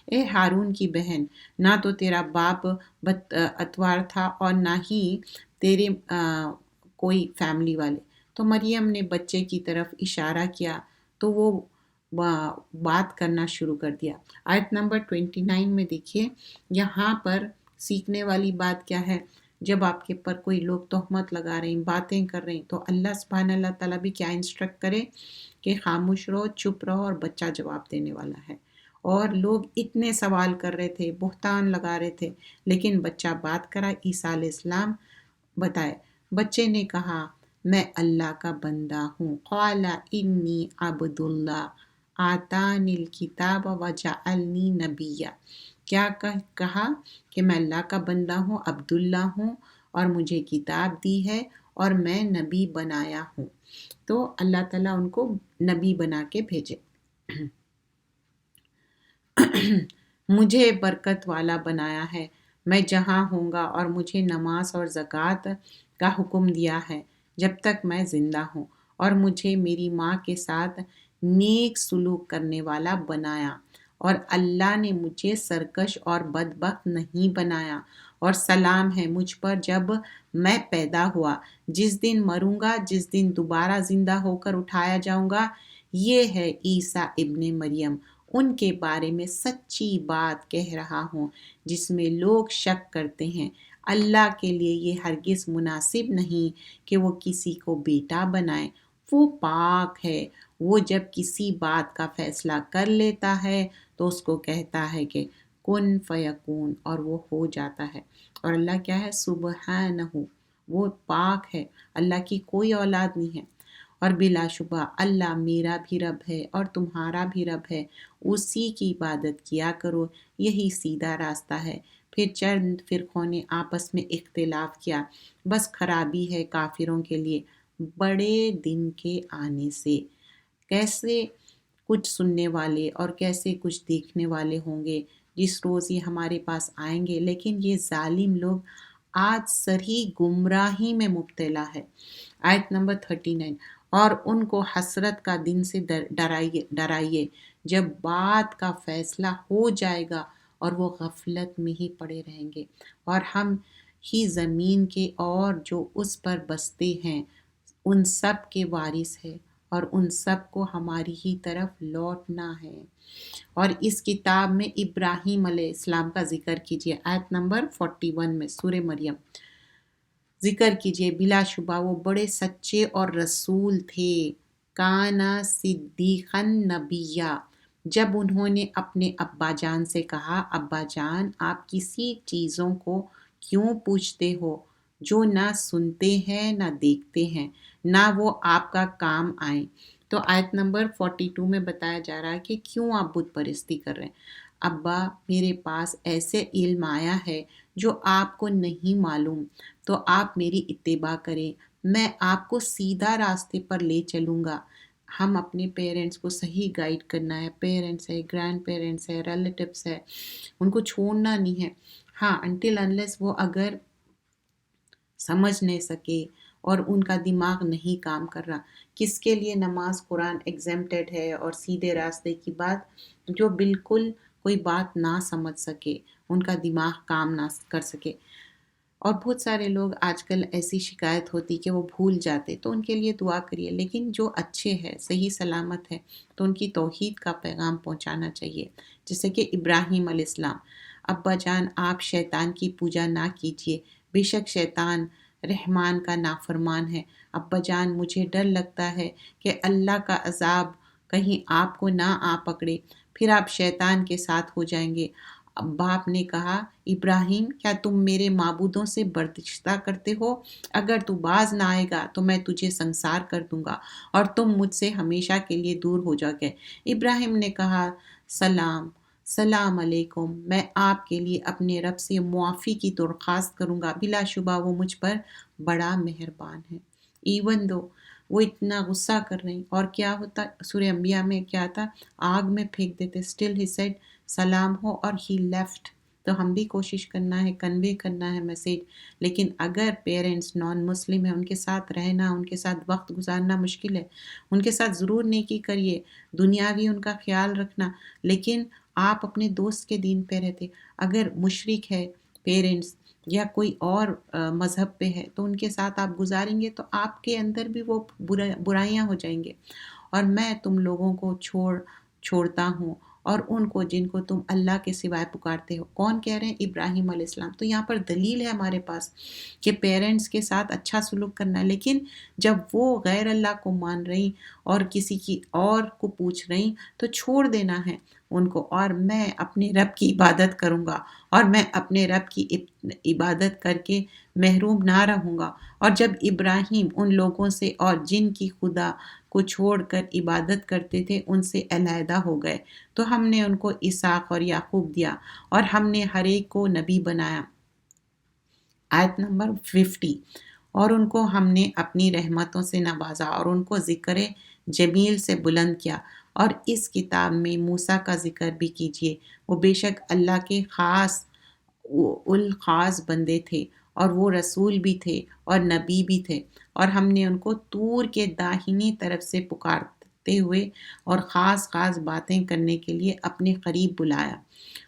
اے ہارون کی بہن، نہ تو تیرا باپ اتوار تھا اور نہ ہی تیرے کوئی فیملی والے. تو مریم نے بچے کی طرف اشارہ کیا تو وہ بات کرنا شروع کر دیا. آیت نمبر 29 میں دیکھیے، یہاں پر سیکھنے والی بات کیا ہے. جب آپ کے پر کوئی لوگ تہمت لگا رہے ہیں، باتیں کر رہے ہیں، تو اللہ سبحانہ اللہ تعالیٰ بھی کیا انسٹرکٹ کرے کہ خاموش رہو، چپ رہو، اور بچہ جواب دینے والا ہے. اور لوگ اتنے سوال کر رہے تھے، بہتان لگا رہے تھے، لیکن بچہ بات کرا. عیسیٰ علیہ السلام بتائے. بچے نے کہا میں اللہ کا بندہ ہوں. قال انی عبد اللہ آتانی الکتاب وجعلنی نبیا. کیا کہا کہ میں اللہ کا بندہ ہوں، عبداللہ ہوں، اور مجھے کتاب دی ہے اور میں نبی بنایا ہوں. تو اللہ تعالیٰ ان کو نبی بنا کے بھیجے. مجھے برکت والا بنایا ہے، میں جہاں ہوں گا، اور مجھے نماز اور زکوٰۃ کا حکم دیا ہے جب تک میں زندہ ہوں، اور مجھے میری ماں کے ساتھ نیک سلوک کرنے والا بنایا، اور اللہ نے مجھے سرکش اور بدبخت نہیں بنایا. اور سلام ہے مجھ پر جب میں پیدا ہوا، جس دن مروں گا، جس دن دوبارہ زندہ ہو کر اٹھایا جاؤں گا. یہ ہے عیسیٰ ابن مریم، ان کے بارے میں سچی بات کہہ رہا ہوں جس میں لوگ شک کرتے ہیں. اللہ کے لیے یہ ہرگز مناسب نہیں کہ وہ کسی کو بیٹا بنائے. وہ پاک ہے، وہ جب کسی بات کا فیصلہ کر لیتا ہے تو اس کو کہتا ہے کہ کن فیکون، اور وہ ہو جاتا ہے. اور اللہ کیا ہے؟ سبحانہ، وہ پاک ہے، اللہ کی کوئی اولاد نہیں ہے. اور بلا شبہ اللہ میرا بھی رب ہے اور تمہارا بھی رب ہے، اسی کی عبادت کیا کرو، یہی سیدھا راستہ ہے. پھر چند فرقوں نے آپس میں اختلاف کیا، بس خرابی ہے کافروں کے لیے بڑے دن کے آنے سے. کیسے کچھ سننے والے اور کیسے کچھ دیکھنے والے ہوں گے جس روز یہ ہمارے پاس آئیں گے، لیکن یہ ظالم لوگ آج سری گمراہی میں مبتلا ہے. آیت نمبر 39، اور ان کو حسرت کا دن سے ڈرائیے جب بات کا فیصلہ ہو جائے گا اور وہ غفلت میں ہی پڑے رہیں گے، اور ہم ہی زمین کے اور جو اس پر بستے ہیں ان سب کے وارث ہے، اور ان سب کو ہماری ہی طرف لوٹنا ہے. اور اس کتاب میں ابراہیم علیہ السلام کا ذکر کیجیے. آیت نمبر 41 میں سورہ مریم ذکر کیجیے. بلا شبہ وہ بڑے سچے اور رسول تھے. کانا صدیقا نبیہ. جب انہوں نے اپنے ابا جان سے کہا، ابا جان آپ کسی چیزوں کو کیوں پوچھتے ہو جو نہ سنتے ہیں نہ دیکھتے ہیں، نہ وہ آپ کا کام آئیں. تو آیت نمبر 42 میں بتایا جا رہا ہے کہ کیوں آپ بت پرستی کر رہے ہیں. ابا میرے پاس ایسے علم آیا ہے جو آپ کو نہیں معلوم، تو آپ میری اتباع کریں، میں آپ کو سیدھا راستے پر لے چلوں گا. ہم اپنے پیرنٹس کو صحیح گائیڈ کرنا ہے. پیرنٹس ہے، گرینڈ پیرنٹس ہے، ریلیٹیوس ہے، ان کو چھوڑنا نہیں ہے. ہاں انٹل انلیس وہ اگر سمجھ نہیں سکے اور ان کا دماغ نہیں کام کر رہا. کس کے لیے نماز قرآن ایگزمپٹڈ ہے اور سیدھے راستے کی بات؟ جو بالکل کوئی بات نہ سمجھ سکے، ان کا دماغ کام نہ کر سکے. اور بہت سارے لوگ آج کل ایسی شکایت ہوتی کہ وہ بھول جاتے، تو ان کے لیے دعا کریے. لیکن جو اچھے ہیں، صحیح سلامت ہے، تو ان کی توحید کا پیغام پہنچانا چاہیے. جیسے کہ ابراہیم علیہ السلام، ابا جان آپ شیطان کی پوجا نہ کیجیے، بے شک شیطان رحمان کا نافرمان ہے. ابا جان مجھے ڈر لگتا ہے کہ اللہ کا عذاب کہیں آپ کو نہ آ پکڑے، پھر آپ شیطان کے ساتھ ہو جائیں گے. باپ نے کہا ابراہیم کیا تم میرے معبودوں سے برداشتہ کرتے ہو؟ اگر تو باز نہ آئے گا تو میں تجھے سنسار کر دوں گا اور تم مجھ سے ہمیشہ کے لیے دور ہو جاؤ گے. ابراہیم نے کہا سلام علیکم، میں آپ کے لیے اپنے رب سے معافی کی درخواست کروں گا، بلا شبہ وہ مجھ پر بڑا مہربان ہے. ایون دو وہ اتنا غصہ کر رہے ہیں، اور کیا ہوتا سورہ انبیاء میں کیا تھا؟ آگ میں پھینک دیتے. اسٹل ہی سیڈ سلام ہو، اور ہی لیفٹ تو ہم بھی کوشش کرنا ہے، کنوے کرنا ہے میسیج. لیکن اگر پیرنٹس نان مسلم ہیں، ان کے ساتھ رہنا، ان کے ساتھ وقت گزارنا مشکل ہے. ان کے ساتھ ضرور نیکی کریے، دنیاوی ان کا خیال رکھنا، لیکن آپ اپنے دوست کے دین پہ رہتے. اگر مشرک ہے پیرنٹس یا کوئی اور مذہب پہ ہے تو ان کے ساتھ آپ گزاریں گے تو آپ کے اندر بھی وہ برائیاں ہو جائیں گے. اور میں تم لوگوں کو چھوڑتا ہوں اور ان کو جن کو تم اللہ کے سوائے پکارتے ہو. کون کہہ رہے ہیں؟ ابراہیم علیہ السلام. تو یہاں پر دلیل ہے ہمارے پاس کہ پیرنٹس کے ساتھ اچھا سلوک کرنا ہے، لیکن جب وہ غیر اللہ کو مان رہی اور کسی کی اور کو پوچھ رہی تو چھوڑ دینا ہے ان کو. اور میں اپنے رب کی عبادت کروں گا اور میں اپنے رب کی عبادت کر کے محروم نہ رہوں گا. اور جب ابراہیم ان لوگوں سے اور جن کی خدا کو چھوڑ کر عبادت کرتے تھے ان سے علیحدہ ہو گئے تو ہم نے ان کو اسحاق اور یعقوب دیا اور ہم نے ہر ایک کو نبی بنایا. آیت نمبر 50. اور ان کو ہم نے اپنی رحمتوں سے نوازا اور ان کو ذکر جمیل سے بلند کیا. اور اس کتاب میں موسیٰ کا ذکر بھی کیجیے، وہ بے شک اللہ کے الخاص بندے تھے اور وہ رسول بھی تھے اور نبی بھی تھے. اور ہم نے ان کو طور کے داہنی طرف سے پکارتے ہوئے اور خاص باتیں کرنے کے لیے اپنے قریب بلایا.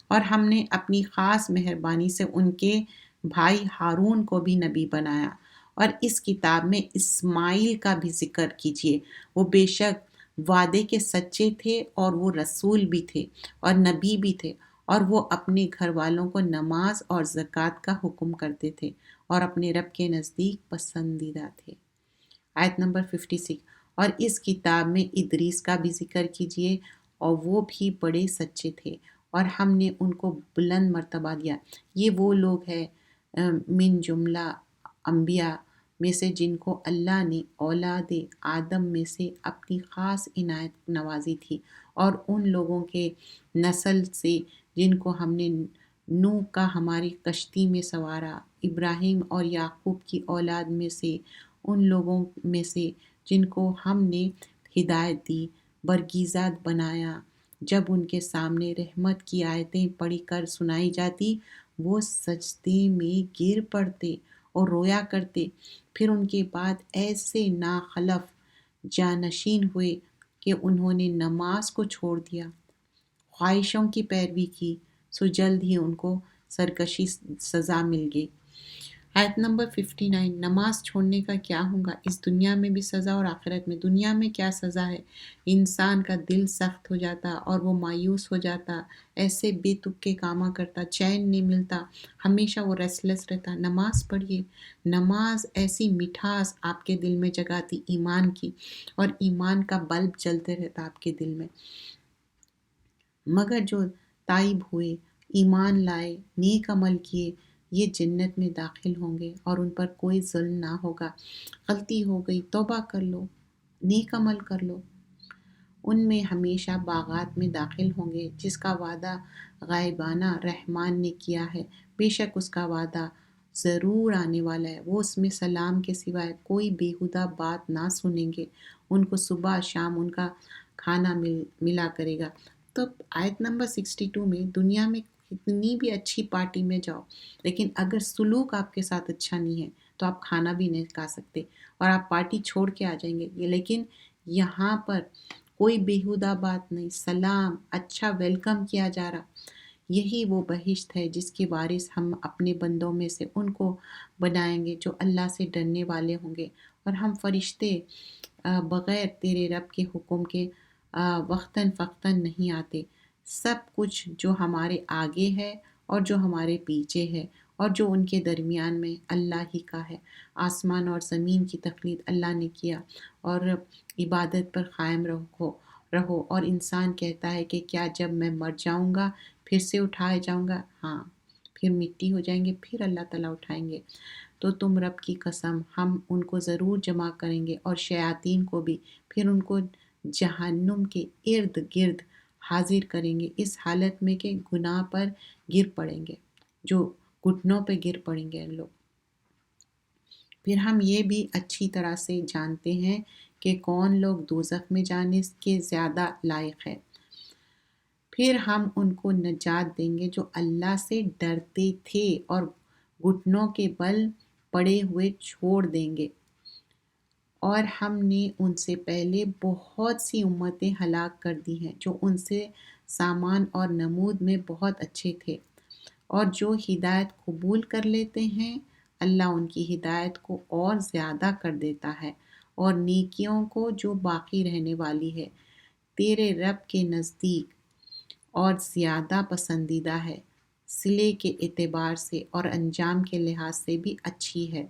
اور ہم نے اپنی خاص مہربانی سے ان کے بھائی ہارون کو بھی نبی بنایا. اور اس کتاب میں اسماعیل کا بھی ذکر کیجیے، وہ بے شک وعدے کے سچے تھے اور وہ رسول بھی تھے اور نبی بھی تھے، اور وہ اپنے گھر والوں کو نماز اور زکوٰۃ کا حکم کرتے تھے اور اپنے رب کے نزدیک پسندیدہ تھے. آیت نمبر 56. اور اس کتاب میں ادریس کا بھی ذکر کیجیے، اور وہ بھی بڑے سچے تھے اور ہم نے ان کو بلند مرتبہ دیا. یہ وہ لوگ ہیں من جملہ انبیاء میں سے جن کو اللہ نے اولاد آدم میں سے اپنی خاص عنایت نوازی تھی، اور ان لوگوں کے نسل سے جن کو ہم نے نوح کا ہماری کشتی میں سوارا، ابراہیم اور یعقوب کی اولاد میں سے ان لوگوں میں سے جن کو ہم نے ہدایت دی، برگزیدہ بنایا. جب ان کے سامنے رحمت کی آیتیں پڑھی کر سنائی جاتی وہ سجدے میں گر پڑتے اور رویا کرتے. پھر ان کے بعد ایسے ناخلف جانشین ہوئے کہ انہوں نے نماز کو چھوڑ دیا، خواہشوں کی پیروی کی، سو جلد ہی ان کو سرکشی سزا مل گئی. آیت نمبر 59. نماز چھوڑنے کا کیا ہوگا؟ اس دنیا میں بھی سزا اور آخرت میں. دنیا میں کیا سزا ہے؟ انسان کا دل سخت ہو جاتا اور وہ مایوس ہو جاتا، ایسے بے تکے کاما کرتا، چین نہیں ملتا، ہمیشہ وہ ریسٹلیس رہتا. نماز پڑھیے. نماز ایسی مٹھاس آپ کے دل میں جگاتی ایمان کی، اور ایمان کا بلب جلتے رہتا آپ کے دل میں. مگر جو تائب ہوئے، ایمان لائے، نیک عمل کیے، یہ جنت میں داخل ہوں گے اور ان پر کوئی ظلم نہ ہوگا. غلطی ہو گئی، توبہ کر لو، نیک عمل کر لو. ان میں ہمیشہ باغات میں داخل ہوں گے جس کا وعدہ غائبانہ رحمان نے کیا ہے. بے شک اس کا وعدہ ضرور آنے والا ہے. وہ اس میں سلام کے سوائے کوئی بیہودہ بات نہ سنیں گے. ان کو صبح شام ان کا کھانا ملا کرے گا. تو آیت نمبر 62 میں دنیا میں کتنی بھی اچھی پارٹی میں جاؤ، لیکن اگر سلوک آپ کے ساتھ اچھا نہیں ہے تو آپ کھانا بھی نہیں کھا سکتے اور آپ پارٹی چھوڑ کے آ جائیں گے. لیکن یہاں پر کوئی بیہودہ بات نہیں، سلام، اچھا ویلکم کیا جا رہا. یہی وہ بہشت ہے جس کے وارث ہم اپنے بندوں میں سے ان کو بنائیں گے جو اللہ سے ڈرنے والے ہوں گے. اور ہم فرشتے بغیر تیرے رب کے حکم کے وقتاً فوقتاً نہیں آتے. سب کچھ جو ہمارے آگے ہے اور جو ہمارے پیچھے ہے اور جو ان کے درمیان میں اللہ ہی کا ہے. آسمان اور زمین کی تخلیق اللہ نے کیا، اور عبادت پر قائم رہو. اور انسان کہتا ہے کہ کیا جب میں مر جاؤں گا پھر سے اٹھائے جاؤں گا؟ ہاں، پھر مٹی ہو جائیں گے، پھر اللہ تعالیٰ اٹھائیں گے. تو تم رب کی قسم ہم ان کو ضرور جمع کریں گے اور شیاطین کو بھی، پھر ان کو جہنم کے ارد گرد حاضر کریں گے اس حالت میں کہ گناہ پر گر پڑیں گے، جو گھٹنوں پہ گر پڑیں گے لوگ. پھر ہم یہ بھی اچھی طرح سے جانتے ہیں کہ کون لوگ دوزخ میں جانے کے زیادہ لائق ہے. پھر ہم ان کو نجات دیں گے جو اللہ سے ڈرتے تھے اور گھٹنوں کے بل پڑے ہوئے چھوڑ دیں گے۔ اور ہم نے ان سے پہلے بہت سی امتیں ہلاک کر دی ہیں جو ان سے سامان اور نمود میں بہت اچھے تھے، اور جو ہدایت قبول کر لیتے ہیں اللہ ان کی ہدایت کو اور زیادہ کر دیتا ہے اور نیکیوں کو جو باقی رہنے والی ہے تیرے رب کے نزدیک اور زیادہ پسندیدہ ہے، صلے کے اعتبار سے اور انجام کے لحاظ سے بھی اچھی ہے۔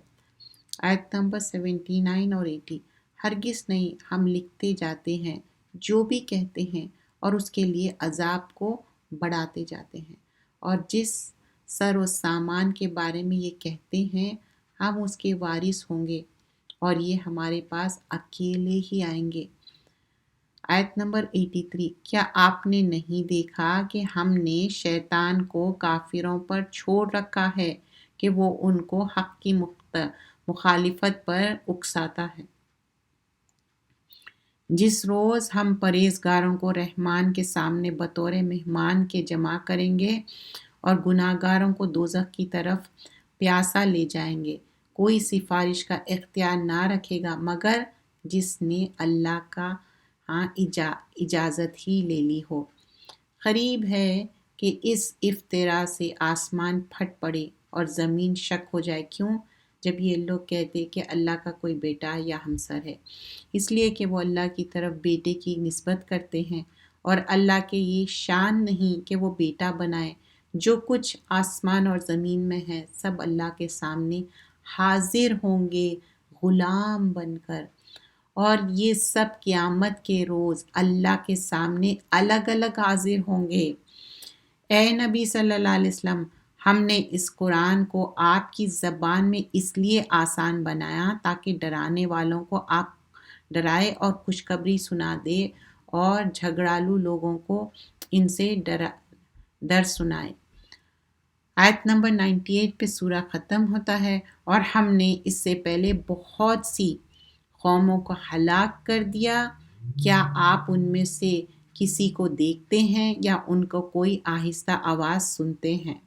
آیت نمبر 79 اور 80۔ ہرگز نہیں، ہم لکھتے جاتے ہیں جو بھی کہتے ہیں اور اس کے لیے عذاب کو بڑھاتے جاتے ہیں، اور جس سر و سامان کے بارے میں یہ کہتے ہیں ہم اس کے وارث ہوں گے اور یہ ہمارے پاس اکیلے ہی آئیں گے۔ آیت نمبر 83۔ کیا آپ نے نہیں دیکھا کہ ہم نے شیطان کو کافروں پر چھوڑ رکھا ہے کہ وہ ان کو حق کی مخالفت پر اکساتا ہے؟ جس روز ہم پرہیزگاروں کو رحمان کے سامنے بطور مہمان کے جمع کریں گے اور گناہگاروں کو دوزخ کی طرف پیاسا لے جائیں گے، کوئی سفارش کا اختیار نہ رکھے گا مگر جس نے اللہ کا اجازت ہی لے لی ہو۔ قریب ہے کہ اس افتراء سے آسمان پھٹ پڑے اور زمین شک ہو جائے۔ کیوں؟ جب یہ لوگ کہتے کہ اللہ کا کوئی بیٹا یا ہمسر ہے، اس لیے کہ وہ اللہ کی طرف بیٹے کی نسبت کرتے ہیں، اور اللہ کے یہ شان نہیں کہ وہ بیٹا بنائے۔ جو کچھ آسمان اور زمین میں ہے سب اللہ کے سامنے حاضر ہوں گے غلام بن کر، اور یہ سب قیامت کے روز اللہ کے سامنے الگ الگ حاضر ہوں گے۔ اے نبی صلی اللہ علیہ وسلم، ہم نے اس قرآن کو آپ کی زبان میں اس لیے آسان بنایا تاکہ ڈرانے والوں کو آپ ڈرائے اور خوشخبری سنا دے، اور جھگڑالو لوگوں کو ان سے ڈر سنائے۔ آیت نمبر 98 پہ سورہ ختم ہوتا ہے، اور ہم نے اس سے پہلے بہت سی قوموں کو ہلاک کر دیا، کیا آپ ان میں سے کسی کو دیکھتے ہیں یا ان کو کوئی آہستہ آواز سنتے ہیں؟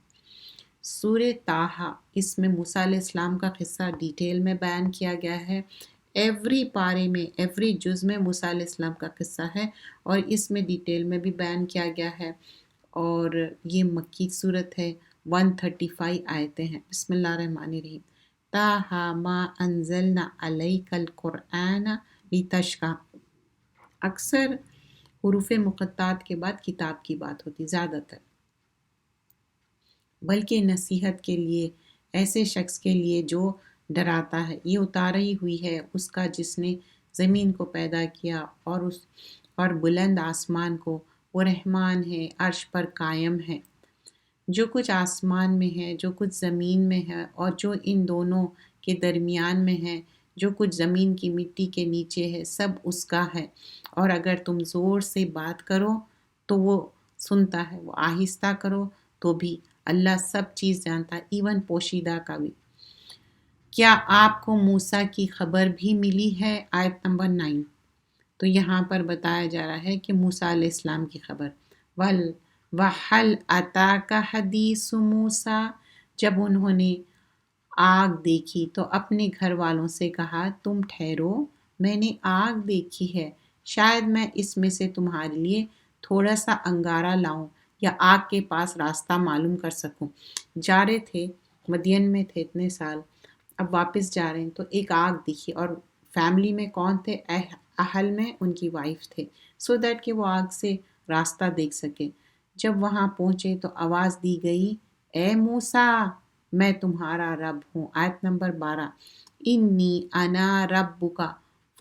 سورہ طٰہٰ، اس میں موسیٰ علیہ السلام کا قصہ ڈیٹیل میں بیان کیا گیا ہے۔ ایوری پارے میں، ایوری جز میں موسیٰ علیہ السلام کا قصہ ہے، اور اس میں ڈیٹیل میں بھی بیان کیا گیا ہے، اور یہ مکی صورت ہے۔ 135 آیتیں ہیں۔ بسم اللہ الرحمن الرحیم۔ طٰہٰ ما انزلنا علیک القرآن لتشقیٰ۔ اکثر حروف مقطعات کے بعد کتاب کی بات ہوتی، زیادہ تر، بلکہ نصیحت کے لیے، ایسے شخص کے لیے جو ڈراتا ہے۔ یہ اتاری ہوئی ہے اس کا جس نے زمین کو پیدا کیا اور بلند آسمان کو، وہ رحمان ہے، عرش پر قائم ہے۔ جو کچھ آسمان میں ہے، جو کچھ زمین میں ہے، اور جو ان دونوں کے درمیان میں ہے، جو کچھ زمین کی مٹی کے نیچے ہے، سب اس کا ہے۔ اور اگر تم زور سے بات کرو تو وہ سنتا ہے، وہ آہستہ کرو تو بھی، اللہ سب چیز جانتا ہے، ایون پوشیدہ کا بھی۔ کیا آپ کو موسیٰ کی خبر بھی ملی ہے؟ آیت نمبر 9۔ تو یہاں پر بتایا جا رہا ہے کہ موسیٰ علیہ السلام کی خبر۔ وَحَلْ أَتَاكَ حَدِيثُ مُوسَىٰ۔ جب انہوں نے آگ دیکھی تو اپنے گھر والوں سے کہا، تم ٹھہرو، میں نے آگ دیکھی ہے، شاید میں اس میں سے تمہارے لیے تھوڑا سا انگارہ لاؤں یا آگ کے پاس راستہ معلوم کر سکوں۔ جا رہے تھے، مدین میں تھے اتنے سال، اب واپس جا رہے ہیں تو ایک آگ دکھی، اور فیملی میں کون تھے؟ اہل میں ان کی وائف تھے، سو دیٹ کہ وہ آگ سے راستہ دیکھ سکے۔ جب وہاں پہنچے تو آواز دی گئی، اے موسیٰ، میں تمہارا رب ہوں۔ آیت نمبر 12۔ انی انا ربک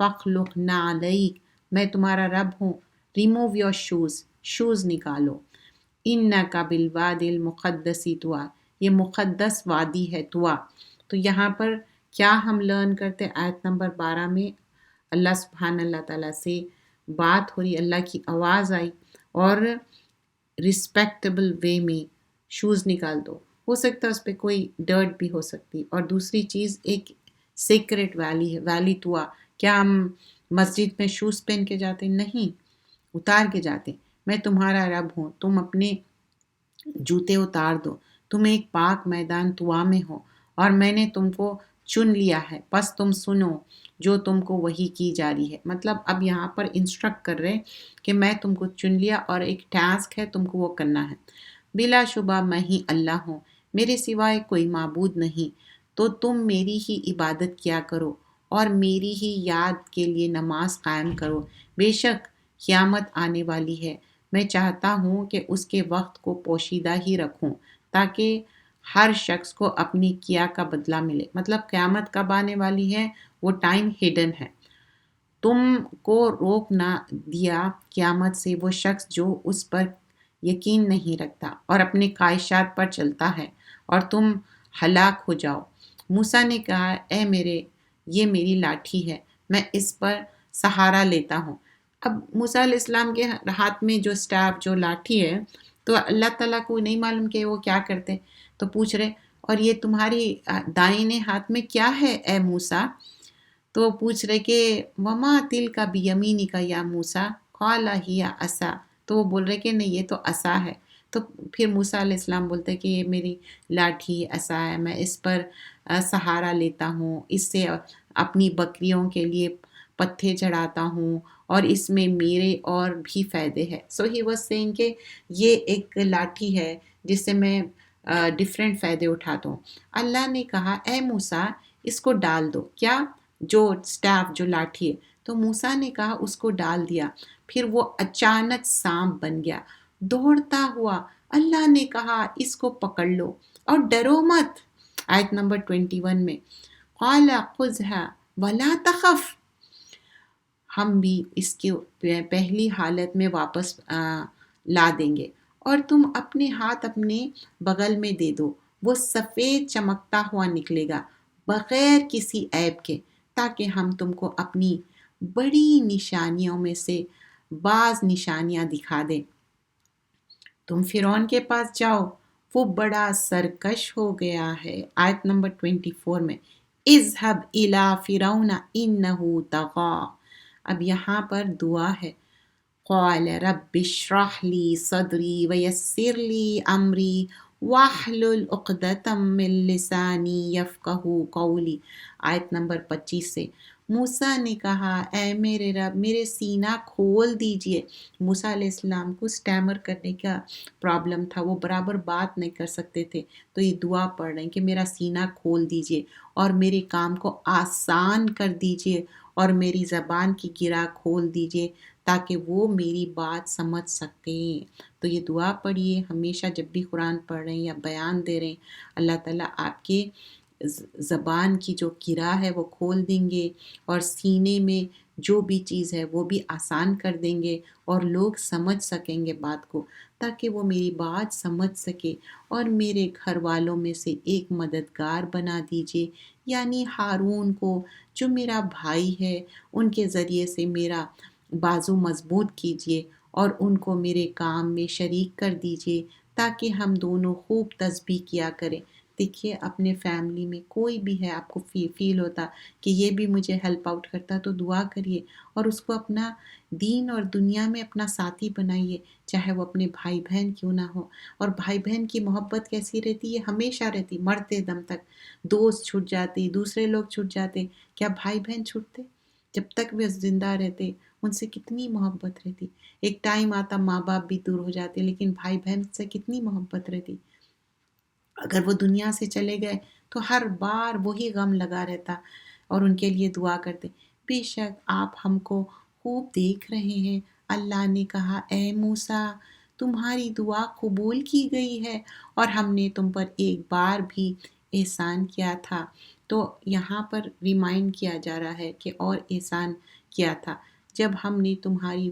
فاخلع نعلیک۔ میں تمہارا رب ہوں، ریموو یور شوز نکالو۔ انک بالوادی المقدس طویٰ۔ یہ مقدس وادی ہے طویٰ۔ تو یہاں پر کیا ہم لرن کرتے؟ آیت نمبر 12 میں اللہ سبحانہ اللہ تعالیٰ سے بات ہو رہی، اللہ کی آواز آئی، اور رسپیکٹیبل وے میں شوز نکال دو۔ ہو سکتا ہے اس پہ کوئی ڈرٹ بھی ہو سکتی، اور دوسری چیز ایک سیکریٹ ویلی ہے، ویلی طویٰ۔ کیا ہم مسجد میں شوز پہن کے جاتے؟ نہیں، اتار کے جاتے۔ میں تمہارا رب ہوں، تم اپنے جوتے اتار دو، تم ایک پاک میدان طوا میں ہو اور میں نے تم کو چن لیا ہے، پس تم سنو جو تم کو وحی کی جا رہی ہے۔ مطلب اب یہاں پر انسٹرکٹ کر رہے کہ میں تم کو چن لیا اور ایک ٹاسک ہے تم کو وہ کرنا ہے۔ بلا شبہ میں ہی اللہ ہوں، میرے سوائے کوئی معبود نہیں، تو تم میری ہی عبادت کیا کرو اور میری ہی یاد کے لیے نماز قائم کرو۔ بے شک قیامت آنے والی ہے، میں چاہتا ہوں کہ اس کے وقت کو پوشیدہ ہی رکھوں تاکہ ہر شخص کو اپنی کیا کا بدلہ ملے۔ مطلب قیامت کب آنے والی ہے، وہ ٹائم ہڈن ہے، تم کو روک نہ دیا قیامت سے وہ شخص جو اس پر یقین نہیں رکھتا اور اپنے خواہشات پر چلتا ہے، اور تم ہلاک ہو جاؤ۔ موسیٰ نے کہا، یہ میری لاٹھی ہے، میں اس پر سہارا لیتا ہوں۔ اب موسیٰ علیہ السلام کے ہاتھ میں جو سٹاف جو لاٹھی ہے، تو اللہ تعالیٰ کو نہیں معلوم کہ وہ کیا کرتے، تو پوچھ رہے اور یہ تمہاری دائنے ہاتھ میں کیا ہے اے موسیٰ؟ تو پوچھ رہے کہ وما تلک بیمینک یا موسیٰ قال ہی عصا، تو وہ بول رہے کہ نہیں یہ تو عصا ہے۔ تو پھر موسیٰ علیہ السلام بولتے کہ یہ میری لاٹھی عصا ہے، میں اس پر سہارا لیتا ہوں، اس سے اپنی بکریوں کے لیے پتھے چڑھاتا ہوں اور اس میں میرے اور بھی فائدے ہیں۔ سو ہی واز سینگ کہ یہ ایک لاٹھی ہے جس سے میں ڈفرینٹ فائدے اٹھاتا ہوں۔ اللہ نے کہا اے موسیٰ اس کو ڈال دو، کیا جو سٹاف جو لاٹھی ہے، تو موسیٰ نے کہا اس کو ڈال دیا، پھر وہ اچانک سانپ بن گیا دوڑتا ہوا۔ اللہ نے کہا اس کو پکڑ لو اور ڈرو مت۔ آیت نمبر 21 میں قال خذها ولا تخف، ہم بھی اس کے پہلی حالت میں واپس لا دیں گے، اور تم اپنے ہاتھ اپنے بغل میں دے دو، وہ سفید چمکتا ہوا نکلے گا بغیر کسی عیب کے، تاکہ ہم تم کو اپنی بڑی نشانیوں میں سے بعض نشانیاں دکھا دیں۔ تم فرعون کے پاس جاؤ، وہ بڑا سرکش ہو گیا ہے۔ آیت نمبر 24 میں اذهب الى فرعون انه طغى، اب یہاں پر دعا ہے، قال رب اشرح لی صدری ویسر لی امری واحلل عقدۃ من لسانی یفقہوا قولی۔ آیت نمبر 25 سے موسیٰ نے کہا اے میرے رب میرے سینہ کھول دیجئے۔ موسیٰ علیہ السلام کو سٹیمر کرنے کا پرابلم تھا، وہ برابر بات نہیں کر سکتے تھے، تو یہ دعا پڑھ رہے ہیں کہ میرا سینہ کھول دیجئے اور میرے کام کو آسان کر دیجئے اور میری زبان کی گرہ کھول دیجئے تاکہ وہ میری بات سمجھ سکیں۔ تو یہ دعا پڑھیے ہمیشہ جب بھی قرآن پڑھ رہے ہیں یا بیان دے رہے ہیں، اللہ تعالیٰ آپ کے زبان کی جو گرہ ہے وہ کھول دیں گے اور سینے میں جو بھی چیز ہے وہ بھی آسان کر دیں گے اور لوگ سمجھ سکیں گے بات کو، تاکہ وہ میری بات سمجھ سکے، اور میرے گھر والوں میں سے ایک مددگار بنا دیجئے، یعنی ہارون کو جو میرا بھائی ہے، ان کے ذریعے سے میرا بازو مضبوط کیجئے اور ان کو میرے کام میں شریک کر دیجئے تاکہ ہم دونوں خوب تسبیح کیا کریں۔ دیکھیے اپنے فیملی میں کوئی بھی ہے آپ کو فیل ہوتا کہ یہ بھی مجھے ہیلپ آؤٹ کرتا تو دعا کریے اور اس کو اپنا دین اور دنیا میں اپنا ساتھی بنائیے، چاہے وہ اپنے بھائی بہن کیوں نہ ہو۔ اور بھائی بہن کی محبت کیسی رہتی ہے؟ ہمیشہ رہتی، مرتے دم تک۔ دوست چھوٹ جاتے، دوسرے لوگ چھوٹ جاتے، کیا بھائی بہن چھوٹتے؟ جب تک وہ زندہ رہتے ان سے کتنی محبت رہتی۔ ایک ٹائم آتا ماں باپ بھی دور ہو جاتے، لیکن بھائی بہن سے کتنی محبت رہتی۔ اگر وہ دنیا سے چلے گئے تو ہر بار وہی غم لگا رہتا اور ان کے لیے دعا کرتے۔ بے شک آپ ہم کو خوب دیکھ رہے ہیں۔ اللہ نے کہا اے موسیٰ تمہاری دعا قبول کی گئی ہے اور ہم نے تم پر ایک بار بھی احسان کیا تھا۔ تو یہاں پر ریمائنڈ کیا جا رہا ہے کہ اور احسان کیا تھا جب ہم نے تمہاری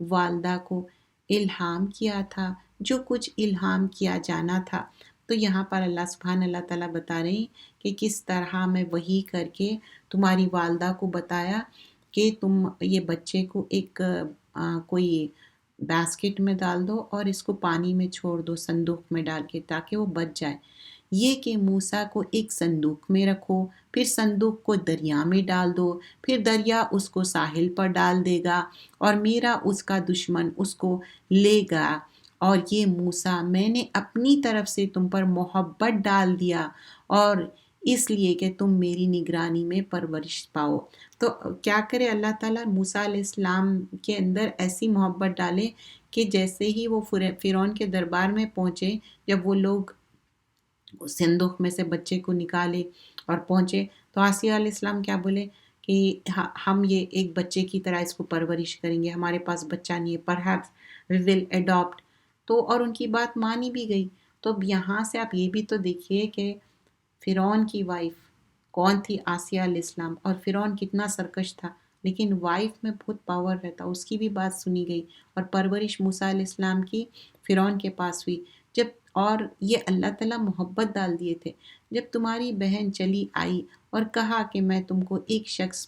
والدہ کو الہام کیا تھا جو کچھ الہام کیا جانا تھا۔ تو یہاں پر اللہ تعالیٰ بتا رہے ہیں کہ کس طرح میں وحی کر کے تمہاری والدہ کو بتایا کہ تم یہ بچے کو ایک کوئی باسکٹ میں ڈال دو اور اس کو پانی میں چھوڑ دو صندوق میں ڈال کے تاکہ وہ بچ جائے۔ یہ کہ موسیٰ کو ایک صندوق میں رکھو، پھر صندوق کو دریا میں ڈال دو، پھر دریا اس کو ساحل پر ڈال دے گا اور میرا اس کا دشمن اس کو لے گا۔ اور یہ موسیٰ میں نے اپنی طرف سے تم پر محبت ڈال دیا اور اس لیے کہ تم میری نگرانی میں پرورش پاؤ۔ تو کیا کرے اللہ تعالیٰ؟ موسیٰ علیہ السلام کے اندر ایسی محبت ڈالے کہ جیسے ہی وہ فرعون کے دربار میں پہنچے، جب وہ لوگ صندوق میں سے بچے کو نکالے اور پہنچے تو آسیہ علیہ السلام کیا بولے کہ ہم یہ ایک بچے کی طرح اس کو پرورش کریں گے، ہمارے پاس بچہ نہیں ہے، perhaps we will adopt۔ تو اور ان کی بات مانی بھی گئی۔ تو اب یہاں سے آپ یہ بھی تو دیکھیے کہ فرعون کی وائف کون تھی؟ آسیہ علیہ السلام۔ اور فرعون کتنا سرکش تھا، لیکن وائف میں بہت پاور رہتا، اس کی بھی بات سنی گئی اور پرورش موسیٰ علیہ السلام کی فرعون کے پاس ہوئی۔ جب اور یہ اللہ تعالیٰ محبت ڈال دیے تھے، جب تمہاری بہن چلی آئی اور کہا کہ میں تم کو ایک شخص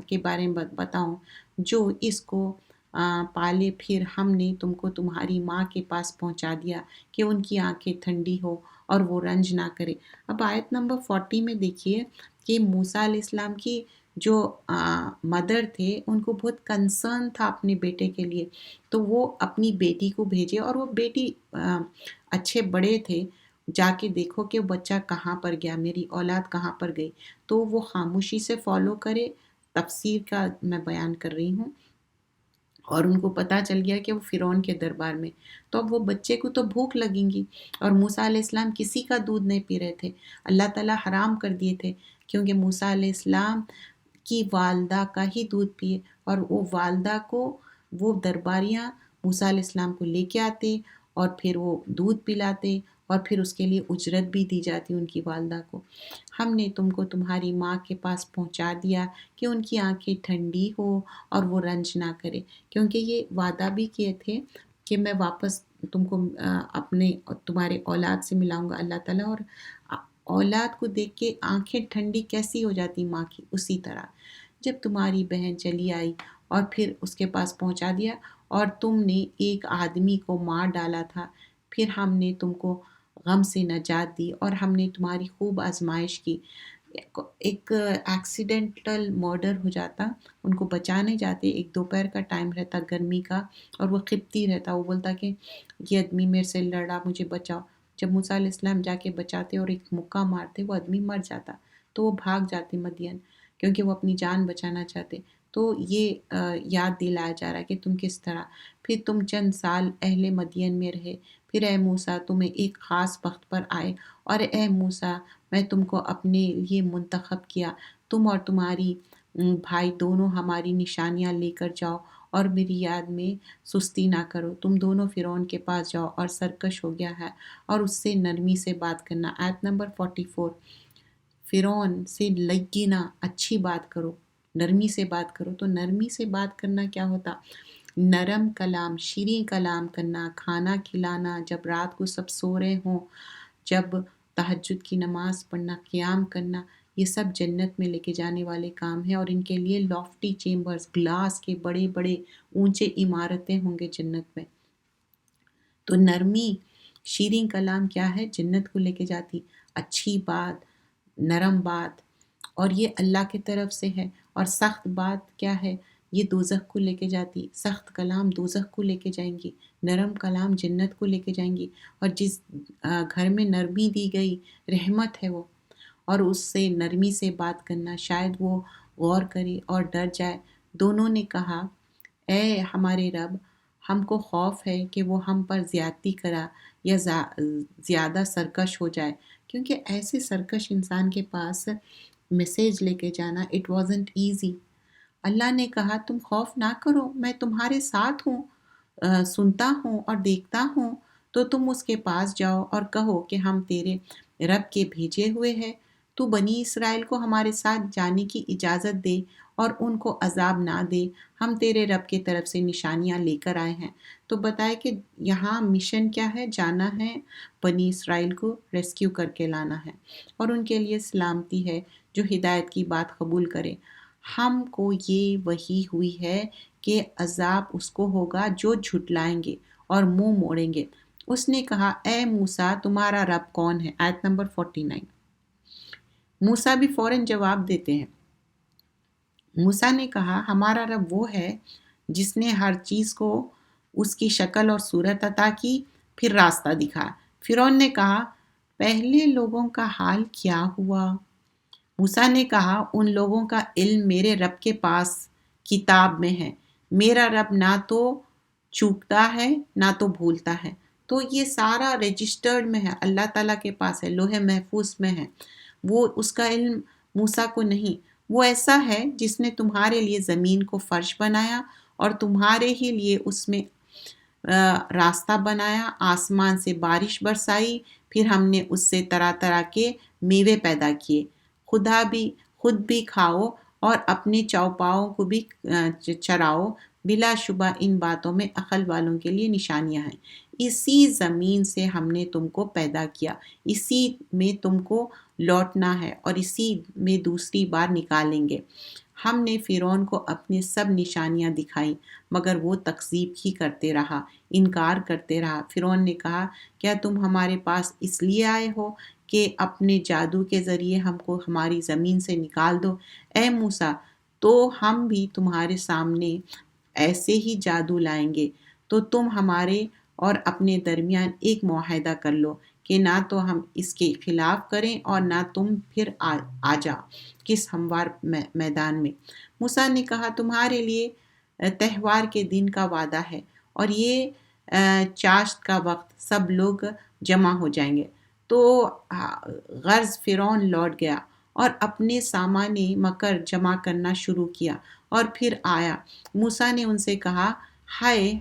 کے بارے میں بتاؤں جو اس کو پالے، پھر ہم نے تم کو تمہاری ماں کے پاس پہنچا دیا کہ ان کی آنکھیں ٹھنڈی ہو اور وہ رنج نہ کرے۔ اب آیت نمبر 40 میں دیکھیے کہ موسیٰ علیہ السلام کی جو مدر تھے ان کو بہت کنسرن تھا اپنے بیٹے کے لیے، تو وہ اپنی بیٹی کو بھیجے اور وہ بیٹی اچھے بڑے تھے، جا کے دیکھو کہ وہ بچہ کہاں پر گیا، میری اولاد کہاں پر گئی۔ تو وہ خاموشی سے فالو کرے، تفسیر کا میں بیان کر رہی ہوں، اور ان کو پتہ چل گیا کہ وہ فرعون کے دربار میں۔ تو اب وہ بچے کو تو بھوک لگیں گی، اور موسیٰ علیہ السلام کسی کا دودھ نہیں پی رہے تھے، اللہ تعالیٰ حرام کر دیے تھے، کیونکہ موسیٰ علیہ السلام کی والدہ کا ہی دودھ پیے، اور وہ والدہ کو وہ درباریاں موسیٰ علیہ السلام کو لے کے آتے اور پھر وہ دودھ پلاتے اور پھر اس کے لیے اجرت بھی دی جاتی ان کی والدہ کو۔ ہم نے تم کو تمہاری ماں کے پاس پہنچا دیا کہ ان کی آنکھیں ٹھنڈی ہو اور وہ رنج نہ کرے، کیونکہ یہ وعدہ بھی کیے تھے کہ میں واپس تم کو اپنے تمہارے اولاد سے ملاؤں گا اللہ تعالیٰ، اور اولاد کو دیکھ کے آنکھیں ٹھنڈی کیسی ہو جاتی ماں کی، اسی طرح جب تمہاری بہن چلی آئی اور پھر اس کے پاس پہنچا دیا اور تم نے ایک آدمی کو مار ڈالا تھا، پھر ہم نے تم کو غم سے نجات دی اور ہم نے تمہاری خوب آزمائش کی۔ ایک ایکسیڈنٹل مرڈر ہو جاتا، ان کو بچانے جاتے، ایک دوپہر کا ٹائم رہتا گرمی کا، اور وہ قبطی رہتا، وہ بولتا کہ یہ آدمی میرے سے لڑا، مجھے بچاؤ۔ جب موسیٰ علیہ السلام جا کے بچاتے اور ایک مکہ مارتے، وہ آدمی مر جاتا، تو وہ بھاگ جاتے مدین، کیونکہ وہ اپنی جان بچانا چاہتے۔ تو یہ یاد دلایا جا رہا ہے کہ تم کس طرح پھر تم چند سال اہل مدین میں رہے، پھر اے موسیٰ تمہیں ایک خاص وقت پر آئے، اور اے موسیٰ میں تم کو اپنے لیے منتخب کیا، تم اور تمہاری بھائی دونوں ہماری نشانیاں لے کر جاؤ اور میری یاد میں سستی نہ کرو، تم دونوں فرعون کے پاس جاؤ اور سرکش ہو گیا ہے اور اس سے نرمی سے بات کرنا۔ آیت نمبر 44، فرعون سے لگینا، اچھی بات کرو، نرمی سے بات کرو۔ تو نرمی سے بات کرنا کیا ہوتا؟ نرم کلام، شیریں کلام کرنا، کھانا کھلانا، جب رات کو سب سو رہے ہوں، جب تہجد کی نماز پڑھنا، قیام کرنا، یہ سب جنت میں لے کے جانے والے کام ہیں، اور ان کے لیے لافٹی چیمبرز، گلاس کے بڑے بڑے اونچے عمارتیں ہوں گے جنت میں۔ تو نرمی، شیریں کلام کیا ہے؟ جنت کو لے کے جاتی، اچھی بات، نرم بات، اور یہ اللہ کی طرف سے ہے۔ اور سخت بات کیا ہے؟ یہ دوزخ کو لے کے جاتی، سخت کلام دوزخ کو لے کے جائیں گی، نرم کلام جنت کو لے کے جائیں گی۔ اور جس گھر میں نرمی دی گئی، رحمت ہے وہ، اور اس سے نرمی سے بات کرنا، شاید وہ غور کرے اور ڈر جائے۔ دونوں نے کہا اے ہمارے رب، ہم کو خوف ہے کہ وہ ہم پر زیادتی کرا یا زیادہ سرکش ہو جائے، کیونکہ ایسے سرکش انسان کے پاس میسیج لے کے جانا اٹ وازنٹ ایزی۔ اللہ نے کہا تم خوف نہ کرو، میں تمہارے ساتھ ہوں، سنتا ہوں اور دیکھتا ہوں۔ تو تم اس کے پاس جاؤ اور کہو کہ ہم تیرے رب کے بھیجے ہوئے ہیں، تو بنی اسرائیل کو ہمارے ساتھ جانے کی اجازت دے اور ان کو عذاب نہ دے، ہم تیرے رب کی طرف سے نشانیاں لے کر آئے ہیں۔ تو بتائے کہ یہاں مشن کیا ہے؟ جانا ہے، بنی اسرائیل کو ریسکیو کر کے لانا ہے، اور ان کے لیے سلامتی ہے جو ہدایت کی بات قبول کرے۔ ہم کو یہ وحی ہوئی ہے کہ عذاب اس کو ہوگا جو جھٹلائیں گے اور منہ موڑیں گے، اس نے کہا اے موسیٰ تمہارا رب کون ہے؟ آیت نمبر 49۔ موسیٰ بھی فوراً جواب دیتے ہیں۔ موسیٰ نے کہا ہمارا رب وہ ہے جس نے ہر چیز کو اس کی شکل اور صورت عطا کی، پھر راستہ دکھا۔ فرعون نے کہا پہلے لوگوں کا حال کیا ہوا؟ موسیٰ نے کہا ان لوگوں کا علم میرے رب کے پاس کتاب میں ہے، میرا رب نہ تو چوکتا ہے نہ تو بھولتا ہے۔ تو یہ سارا رجسٹرڈ میں ہے، اللہ تعالیٰ کے پاس ہے، لوح محفوظ میں ہے۔ وہ اس کا علم موسیٰ کو نہیں، وہ ایسا ہے جس نے تمہارے لیے زمین کو فرش بنایا اور تمہارے ہی لیے اس میں راستہ بنایا، آسمان سے بارش برسائی، پھر ہم نے اس سے طرح طرح کے میوے پیدا کیے، خود بھی کھاؤ اور اپنے چوپاؤں کو بھی چراؤ، بلا شبہ ان باتوں میں عقل والوں کے لیے نشانیاں ہیں۔ اسی زمین سے ہم نے تم کو پیدا کیا، اسی میں تم کو لوٹنا ہے اور اسی میں دوسری بار نکالیں گے۔ ہم نے فرعون کو اپنے سب نشانیاں دکھائیں مگر وہ تکذیب ہی کرتے رہا، انکار کرتے رہا۔ فرعون نے کہا کیا تم ہمارے پاس اس لیے آئے ہو کہ اپنے جادو کے ذریعے ہم کو ہماری زمین سے نکال دو؟ اے موسیٰ تو ہم بھی تمہارے سامنے ایسے ہی جادو لائیں گے، تو تم ہمارے اور اپنے درمیان ایک معاہدہ کر لو کہ نہ تو ہم اس کے خلاف کریں اور نہ تم پھر آ جاؤ کس ہموار میدان میں۔ موسیٰ نے کہا تمہارے لیے تہوار کے دن کا وعدہ ہے اور یہ چاشت کا وقت سب لوگ جمع ہو جائیں گے۔ تو غرض فرعون لوٹ گیا اور اپنے سامان مکر جمع کرنا شروع کیا اور پھر آیا۔ موسیٰ نے ان سے کہا ہائے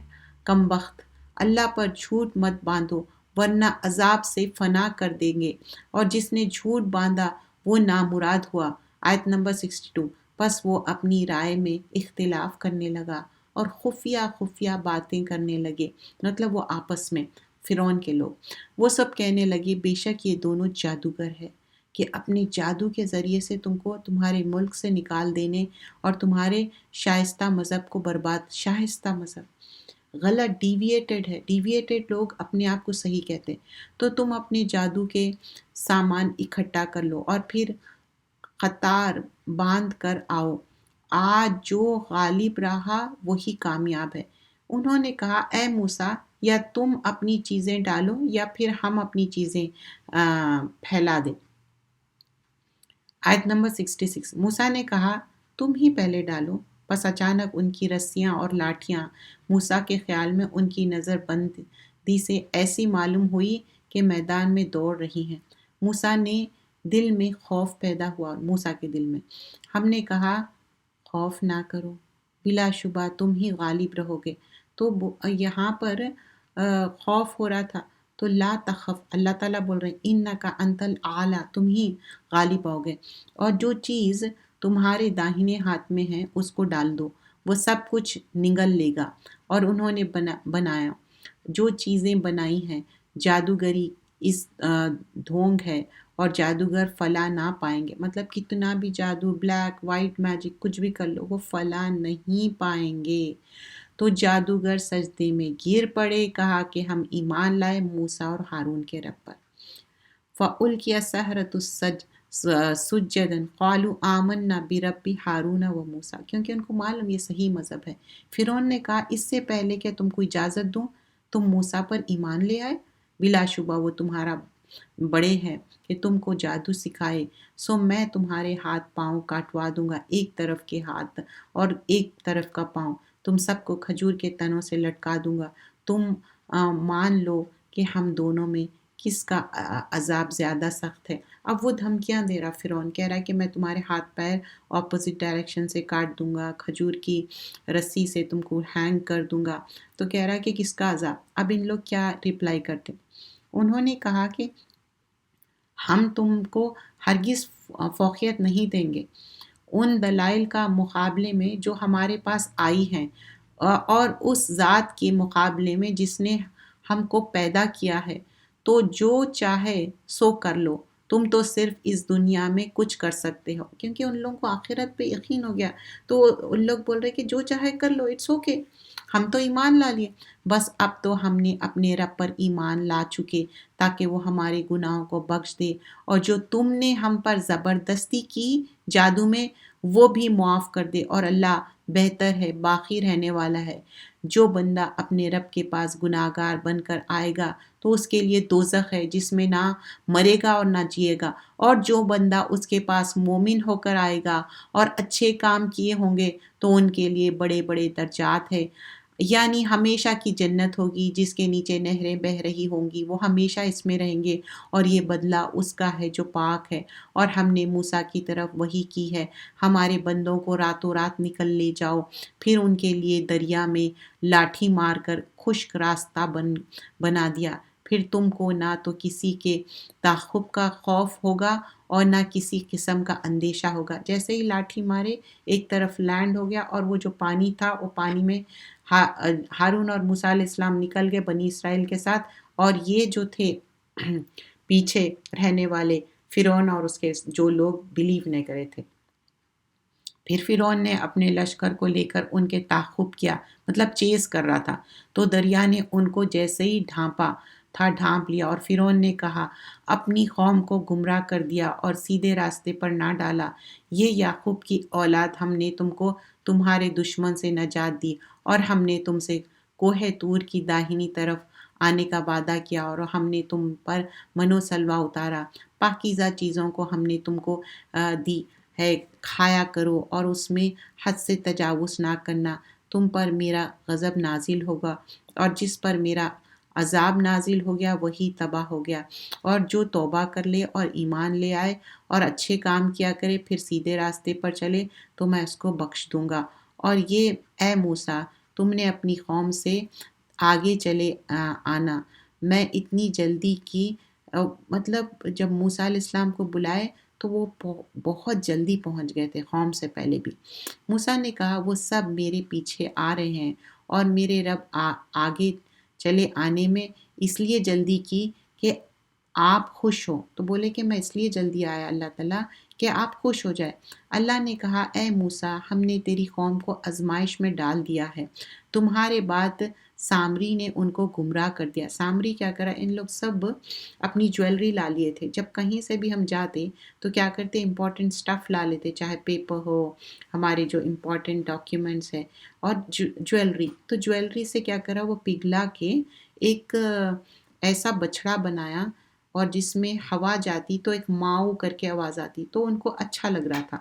کمبخت، اللہ پر جھوٹ مت باندھو ورنہ عذاب سے فنا کر دیں گے، اور جس نے جھوٹ باندھا وہ نامراد ہوا۔ آیت نمبر 62۔ پس وہ اپنی رائے میں اختلاف کرنے لگا اور خفیہ باتیں کرنے لگے، مطلب وہ آپس میں فرعون کے لوگ، وہ سب کہنے لگے بے شک یہ دونوں جادوگر ہے کہ اپنے جادو کے ذریعے سے تم کو تمہارے ملک سے نکال دینے اور تمہارے شائستہ مذہب کو برباد۔ شائستہ مذہب غلط، ڈیویٹڈ ہے، ڈیویٹڈ لوگ اپنے آپ کو صحیح کہتے ہیں۔ تو تم اپنے جادو کے سامان اکٹھا کر لو اور پھر قطار باندھ کر آؤ، آج جو غالب رہا وہی کامیاب ہے۔ انہوں نے کہا اے موسیٰ یا تم اپنی چیزیں ڈالو یا پھر ہم اپنی چیزیں پھیلا دیں۔ آیت نمبر 66۔ موسیٰ نے کہا تم ہی پہلے ڈالو۔ پس اچانک ان کی رسیاں اور لاٹھیاں موسیٰ کے خیال میں ان کی نظر بندی سے ایسی معلوم ہوئی کہ میدان میں دوڑ رہی ہیں۔ موسیٰ نے دل میں خوف پیدا ہوا، موسیٰ کے دل میں۔ ہم نے کہا خوف نہ کرو، بلا شبہ تم ہی غالب رہو گے۔ تو یہاں پر خوف ہو رہا تھا، تو لا تخف، اللہ تعالیٰ بول رہے ہیں انکا انت الاعلی، تم ہی غالب ہوگے، اور جو چیز تمہارے داہنے ہاتھ میں ہے اس کو ڈال دو، وہ سب کچھ نگل لے گا۔ اور انہوں نے بنایا جو چیزیں بنائی ہیں، جادوگری اس ڈھونگ ہے اور جادوگر فلاں نہ پائیں گے، مطلب کتنا بھی جادو، بلیک وائٹ میجک کچھ بھی کر لو وہ فلاں نہیں پائیں گے۔ تو جادوگر سجدے میں گر پڑے، کہا کہ ہم ایمان لائے موسیٰ اور ہارون کے رب پر۔ فَأُلْقِيَ السَّحَرَةُ سُجَّدًا قَالُوا آمَنَّا بِرَبِّ ہارون و موسیٰ، کیونکہ ان کو معلوم یہ صحیح مذہب ہے۔ فرعون نے کہا اس سے پہلے کہ تم کو اجازت دوں تم موسیٰ پر ایمان لے آئے، بلا شبہ وہ تمہارا بڑے ہیں کہ تم کو جادو سکھائے، سو میں تمہارے ہاتھ پاؤں کاٹوا دوں گا، ایک طرف کے ہاتھ اور ایک طرف کا پاؤں، تم سب کو کھجور کے تنوں سے لٹکا دوں گا، تم مان لو کہ ہم دونوں میں کس کا عذاب زیادہ سخت ہے۔ اب وہ دھمکیاں دے رہا، فرعون کہہ رہا ہے کہ میں تمہارے ہاتھ پیر اپوزٹ ڈائریکشن سے کاٹ دوں گا، کھجور کی رسی سے تم کو ہینگ کر دوں گا۔ تو کہہ رہا ہے کہ کس کا عذاب۔ اب ان لوگ کیا ریپلائی کرتے، انہوں نے کہا کہ ہم تم کو ہرگز فوقیت نہیں دیں گے ان دلائل کا مقابلے میں جو ہمارے پاس آئی ہیں، اور اس ذات کے مقابلے میں جس نے ہم کو پیدا کیا ہے، تو جو چاہے سو کر لو، تم تو صرف اس دنیا میں کچھ کر سکتے ہو، کیونکہ ان لوگوں کو آخرت پہ یقین ہو گیا، تو ان لوگ بول رہے کہ جو چاہے کر لو، اٹس اوکے، ہم تو ایمان لا لیے، بس اب تو ہم نے اپنے رب پر ایمان لا چکے تاکہ وہ ہمارے گناہوں کو بخش دے، اور جو تم نے ہم پر زبردستی کی جادو میں وہ بھی معاف کر دے، اور اللہ بہتر ہے، باقی رہنے والا ہے۔ جو بندہ اپنے رب کے پاس گناہ گار بن کر آئے گا تو اس کے لیے دوزخ ہے جس میں نہ مرے گا اور نہ جیے گا، اور جو بندہ اس کے پاس مومن ہو کر آئے گا اور اچھے کام کیے ہوں گے تو ان کے لیے بڑے بڑے درجات ہے، یعنی ہمیشہ کی جنت ہوگی جس کے نیچے نہریں بہہ رہی ہوں گی، وہ ہمیشہ اس میں رہیں گے، اور یہ بدلہ اس کا ہے جو پاک ہے۔ اور ہم نے موسیٰ کی طرف وحی کی ہے، ہمارے بندوں کو راتوں رات نکل لے جاؤ، پھر ان کے لیے دریا میں لاٹھی مار کر خشک راستہ بنا دیا، پھر تم کو نہ تو کسی کے تعاقب کا خوف ہوگا اور نہ کسی قسم کا اندیشہ ہوگا۔ جیسے ہی لاٹھی مارے ایک طرف لینڈ ہو گیا، اور وہ جو پانی تھا وہ پانی میں ہارون اور موسیٰ علیہ السلام نکل گئے بنی اسرائیل کے ساتھ، اور یہ جو تھے پیچھے رہنے والے فرعون اور اس کے جو لوگ بلیو نہیں کرے تھے، پھر فرعون نے اپنے لشکر کو لے کر ان کے تعاقب کیا، مطلب چیز کر رہا تھا، تو دریا نے ان کو جیسے ہی ڈھانپا تھا ڈھانپ لیا، اور فرعون نے کہا اپنی قوم کو گمراہ کر دیا اور سیدھے راستے پر نہ ڈالا، یہ یعقوب کی اولاد، ہم نے تم کو تمہارے دشمن سے نجات دی، اور ہم نے تم سے کوہ طور کی داہنی طرف آنے کا وعدہ کیا، اور ہم نے تم پر من و سلوہ اتارا، پاکیزہ چیزوں کو ہم نے تم کو دی ہے، کھایا کرو اور اس میں حد سے تجاوز نہ کرنا، تم پر میرا غضب نازل ہوگا، اور جس پر میرا عذاب نازل ہو گیا وہی تباہ ہو گیا، اور جو توبہ کر لے اور ایمان لے آئے اور اچھے کام کیا کرے پھر سیدھے راستے پر چلے تو میں اس کو بخش دوں گا۔ اور یہ اے موسیٰ، تم نے اپنی قوم سے آگے چلے آنا، میں اتنی جلدی کی، مطلب جب موسیٰ علیہ السلام کو بلائے تو وہ بہت جلدی پہنچ گئے تھے قوم سے پہلے بھی۔ موسیٰ نے کہا وہ سب میرے پیچھے آ رہے ہیں، اور میرے رب آگے چلے آنے میں اس لیے جلدی کی کہ آپ خوش ہو، تو بولے کہ میں اس لیے جلدی آیا اللہ تعالیٰ کہ آپ خوش ہو جائے۔ اللہ نے کہا اے موسیٰ، ہم نے تیری قوم کو آزمائش میں ڈال دیا ہے، تمہارے بعد سامری نے ان کو گمراہ کر دیا۔ سامری کیا کرا، ان لوگ سب اپنی جویلری لا لیے تھے، جب کہیں سے بھی ہم جاتے تو کیا کرتے، امپورٹنٹ سٹف لا لیتے، چاہے پیپر ہو، ہمارے جو امپورٹنٹ ڈاکیومنٹس ہیں، اور جویلری، تو جویلری سے کیا کرا، وہ پگھلا کے ایک ایسا بچھڑا بنایا، اور جس میں ہوا جاتی تو ایک ماؤ کر کے آواز آتی، تو ان کو اچھا لگ رہا تھا۔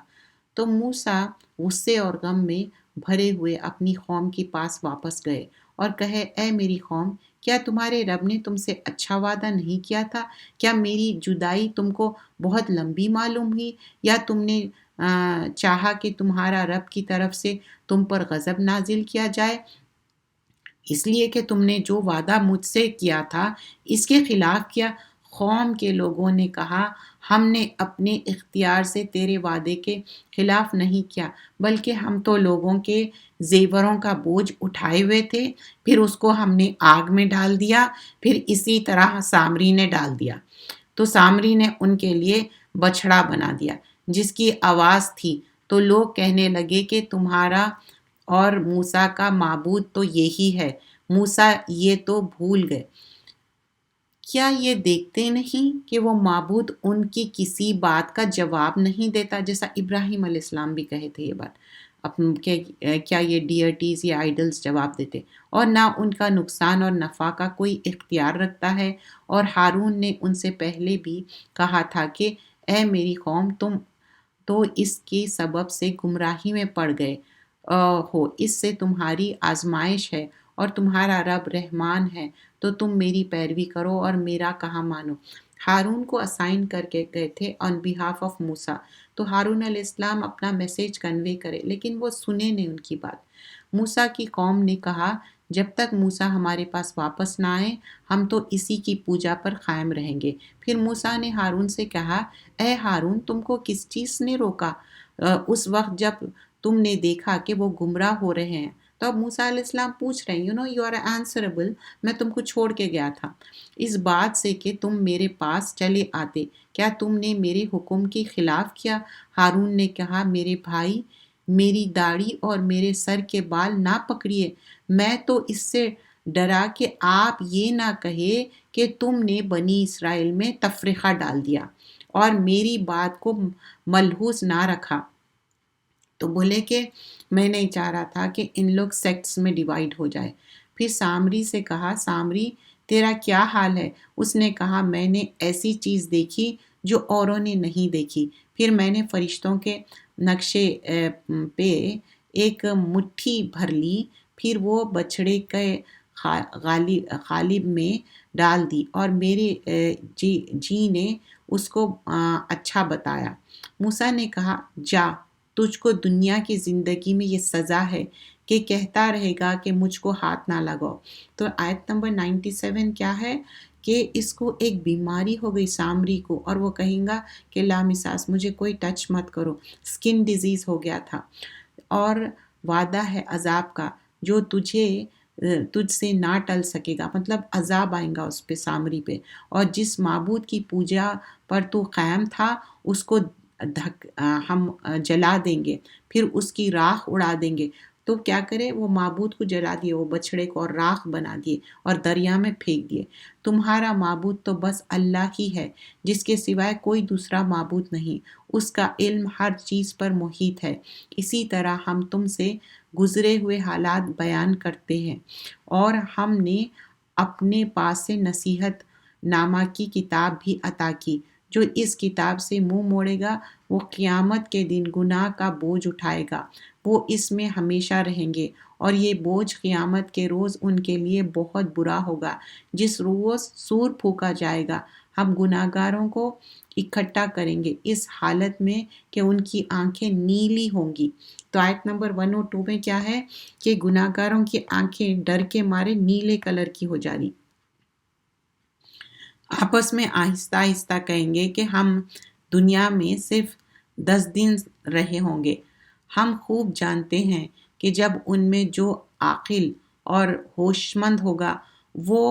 تو موسیٰ غصے اور غم میں بھرے ہوئے اپنی قوم کے پاس واپس گئے اور کہے اے میری قوم، کیا تمہارے رب نے تم سے اچھا وعدہ نہیں کیا تھا؟ کیا میری جدائی تم کو بہت لمبی معلوم ہوئی، یا تم نے چاہا کہ تمہارا رب کی طرف سے تم پر غضب نازل کیا جائے، اس لیے کہ تم نے جو وعدہ مجھ سے کیا تھا اس کے خلاف کیا؟ قوم کے لوگوں نے کہا ہم نے اپنے اختیار سے تیرے وعدے کے خلاف نہیں کیا، بلکہ ہم تو لوگوں کے زیوروں کا بوجھ اٹھائے ہوئے تھے، پھر اس کو ہم نے آگ میں ڈال دیا، پھر اسی طرح سامری نے ڈال دیا۔ تو سامری نے ان کے لیے بچھڑا بنا دیا جس کی آواز تھی، تو لوگ کہنے لگے کہ تمہارا اور موسیٰ کا معبود تو یہی ہے، موسیٰ یہ تو بھول گئے، کیا یہ دیکھتے نہیں کہ وہ معبود ان کی کسی بات کا جواب نہیں دیتا؟ جیسا ابراہیم علیہ السلام بھی کہے تھے یہ بات، کہ کیا یہ ڈیئرٹیز یا آئیڈلز جواب دیتے، اور نہ ان کا نقصان اور نفع کا کوئی اختیار رکھتا ہے۔ اور ہارون نے ان سے پہلے بھی کہا تھا کہ اے میری قوم، تم تو اس کے سبب سے گمراہی میں پڑ گئے ہو، اس سے تمہاری آزمائش ہے، اور تمہارا رب رحمان ہے، تو تم میری پیروی کرو اور میرا کہا مانو۔ ہارون کو اسائن کر کے گئے تھے آن بیہاف آف موسیٰ، تو ہارون علیہ السلام اپنا میسیج کنوے کرے، لیکن وہ سنے نہیں ان کی بات۔ موسیٰ کی قوم نے کہا جب تک موسیٰ ہمارے پاس واپس نہ آئے ہم تو اسی کی پوجا پر قائم رہیں گے۔ پھر موسیٰ نے ہارون سے کہا اے ہارون، تم کو کس چیز نے روکا اس وقت جب تم نے دیکھا کہ وہ گمراہ ہو رہے ہیں؟ تو اب موسیٰ علیہ السلام پوچھ رہے ہیں یو آر آنسربل، میں تم کو چھوڑ کے گیا تھا اس بات سے کہ تم میرے پاس چلے آتے، کیا تم نے میرے حکم کے خلاف کیا؟ ہارون نے کہا میرے بھائی، میری داڑھی اور میرے سر کے بال نہ پکڑیے، میں تو اس سے ڈرا کہ آپ یہ نہ کہے کہ تم نے بنی اسرائیل میں تفرقہ ڈال دیا اور میری بات کو ملحوظ نہ رکھا۔ تو بولے کہ میں نہیں چاہ رہا تھا کہ ان لوگ سیکٹس میں ڈیوائیڈ ہو جائے۔ پھر سامری سے کہا سامری تیرا کیا حال ہے؟ اس نے کہا میں نے ایسی چیز دیکھی جو اوروں نے نہیں دیکھی۔ پھر میں نے فرشتوں کے نقشے پہ ایک مٹھی بھر لی، پھر وہ بچھڑے کے غالب میں ڈال دی اور میرے جی نے اس کو اچھا بتایا۔ موسیٰ نے کہا جا، تجھ کو دنیا کی زندگی میں یہ سزا ہے کہ کہتا رہے گا کہ مجھ کو ہاتھ نہ لگاؤ۔ تو آیت نمبر 97 کیا ہے کہ اس کو ایک بیماری ہو گئی سامری کو، اور وہ کہیں گا کہ لامساس مجھے کوئی ٹچ مت کرو، سکن ڈیزیز ہو گیا تھا، اور وعدہ ہے عذاب کا جو تجھ سے نہ ٹل سکے گا، مطلب عذاب آئیں گا اس پہ سامری پہ، اور جس معبود کی پوجا پر تو قائم تھا اس کو ہم جلا دیں گے، پھر اس کی راکھ اڑا دیں گے۔ تو کیا کرے، وہ معبود کو جلا دیے، وہ بچھڑے کو، اور راکھ بنا دیے اور دریا میں پھینک دیے۔ تمہارا معبود تو بس اللہ ہی ہے جس کے سوائے کوئی دوسرا معبود نہیں، اس کا علم ہر چیز پر محیط ہے۔ اسی طرح ہم تم سے گزرے ہوئے حالات بیان کرتے ہیں، اور ہم نے اپنے پاس سے نصیحت نامہ کی کتاب بھی عطا کی۔ جو اس کتاب سے منہ موڑے گا وہ قیامت کے دن گناہ کا بوجھ اٹھائے گا، وہ اس میں ہمیشہ رہیں گے، اور یہ بوجھ قیامت کے روز ان کے لیے بہت برا ہوگا۔ جس روز سور پھونکا جائے گا ہم گناہ گاروں کو اکٹھا کریں گے اس حالت میں کہ ان کی آنکھیں نیلی ہوں گی۔ تو آیت نمبر 102 میں کیا ہے کہ گناہ گاروں کی آنکھیں ڈر کے مارے نیلے کلر کی ہو جا رہی، آپس میں آہستہ آہستہ کہیں گے کہ ہم دنیا میں صرف 10 دن رہے ہوں گے۔ ہم خوب جانتے ہیں کہ جب ان میں جو عاقل اور ہوش مند ہوگا وہ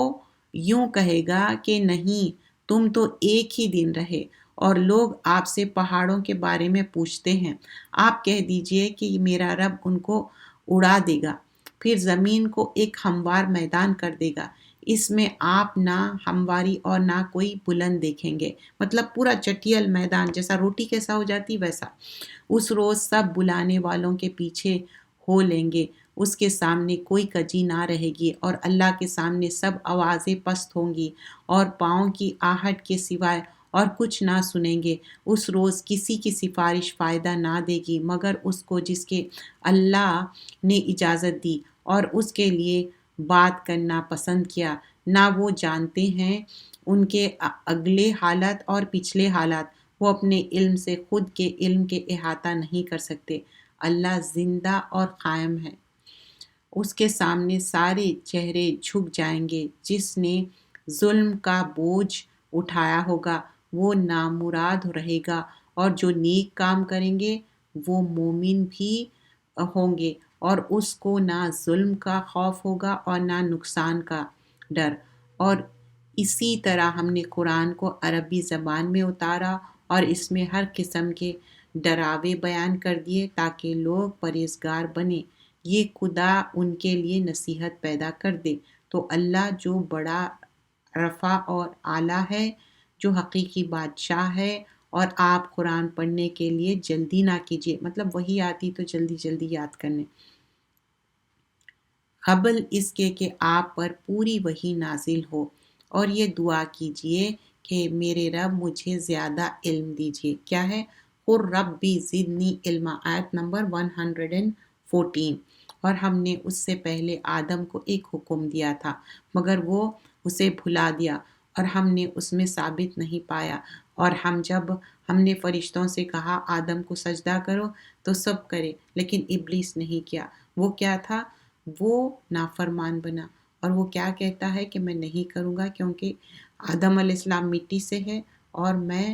یوں کہے گا کہ نہیں، تم تو ایک ہی دن رہے، اور لوگ آپ سے پہاڑوں کے بارے میں پوچھتے ہیں، آپ کہہ دیجئے کہ میرا رب ان کو اڑا دے گا، پھر زمین کو ایک ہموار میدان کر دے گا، اس میں آپ نہ ہمواری اور نہ کوئی بلند دیکھیں گے، مطلب پورا چٹیل میدان، جیسا روٹی کیسا ہو جاتی ویسا۔ اس روز سب بلانے والوں کے پیچھے ہو لیں گے، اس کے سامنے کوئی کجی نہ رہے گی، اور اللہ کے سامنے سب آوازیں پست ہوں گی اور پاؤں کی آہٹ کے سوائے اور کچھ نہ سنیں گے۔ اس روز کسی کی سفارش فائدہ نہ دے گی مگر اس کو جس کے اللہ نے اجازت دی اور اس کے لیے بات کرنا پسند کیا۔ نہ وہ جانتے ہیں ان کے اگلے حالات اور پچھلے حالات، وہ اپنے علم سے خود کے علم کے احاطہ نہیں کر سکتے۔ اللہ زندہ اور قائم ہے، اس کے سامنے سارے چہرے جھک جائیں گے۔ جس نے ظلم کا بوجھ اٹھایا ہوگا وہ نامراد رہے گا، اور جو نیک کام کریں گے وہ مومن بھی ہوں گے، اور اس کو نہ ظلم کا خوف ہوگا اور نہ نقصان کا ڈر۔ اور اسی طرح ہم نے قرآن کو عربی زبان میں اتارا اور اس میں ہر قسم کے ڈراوے بیان کر دیے تاکہ لوگ پرہیزگار بنیں، یہ خدا ان کے لیے نصیحت پیدا کر دے۔ تو اللہ جو بڑا رفع اور اعلیٰ ہے، جو حقیقی بادشاہ ہے، اور آپ قرآن پڑھنے کے لیے جلدی نہ کیجیے، مطلب وہی آتی تو جلدی جلدی یاد کرنے، قبل اس کے کہ آپ پر پوری وحی نازل ہو، اور یہ دعا کیجئے کہ میرے رب مجھے زیادہ علم دیجئے۔ کیا ہے؟ قُل ربی زدنی علما، آیت نمبر 114۔ اور ہم نے اس سے پہلے آدم کو ایک حکم دیا تھا مگر وہ اسے بھلا دیا، اور ہم نے اس میں ثابت نہیں پایا، اور جب ہم نے فرشتوں سے کہا آدم کو سجدہ کرو تو سب کرے، لیکن ابلیس نہیں کیا۔ وہ کیا تھا؟ وہ نافرمان بنا، اور وہ کیا کہتا ہے کہ میں نہیں کروں گا کیونکہ آدم علیہ السلام مٹی سے ہے اور میں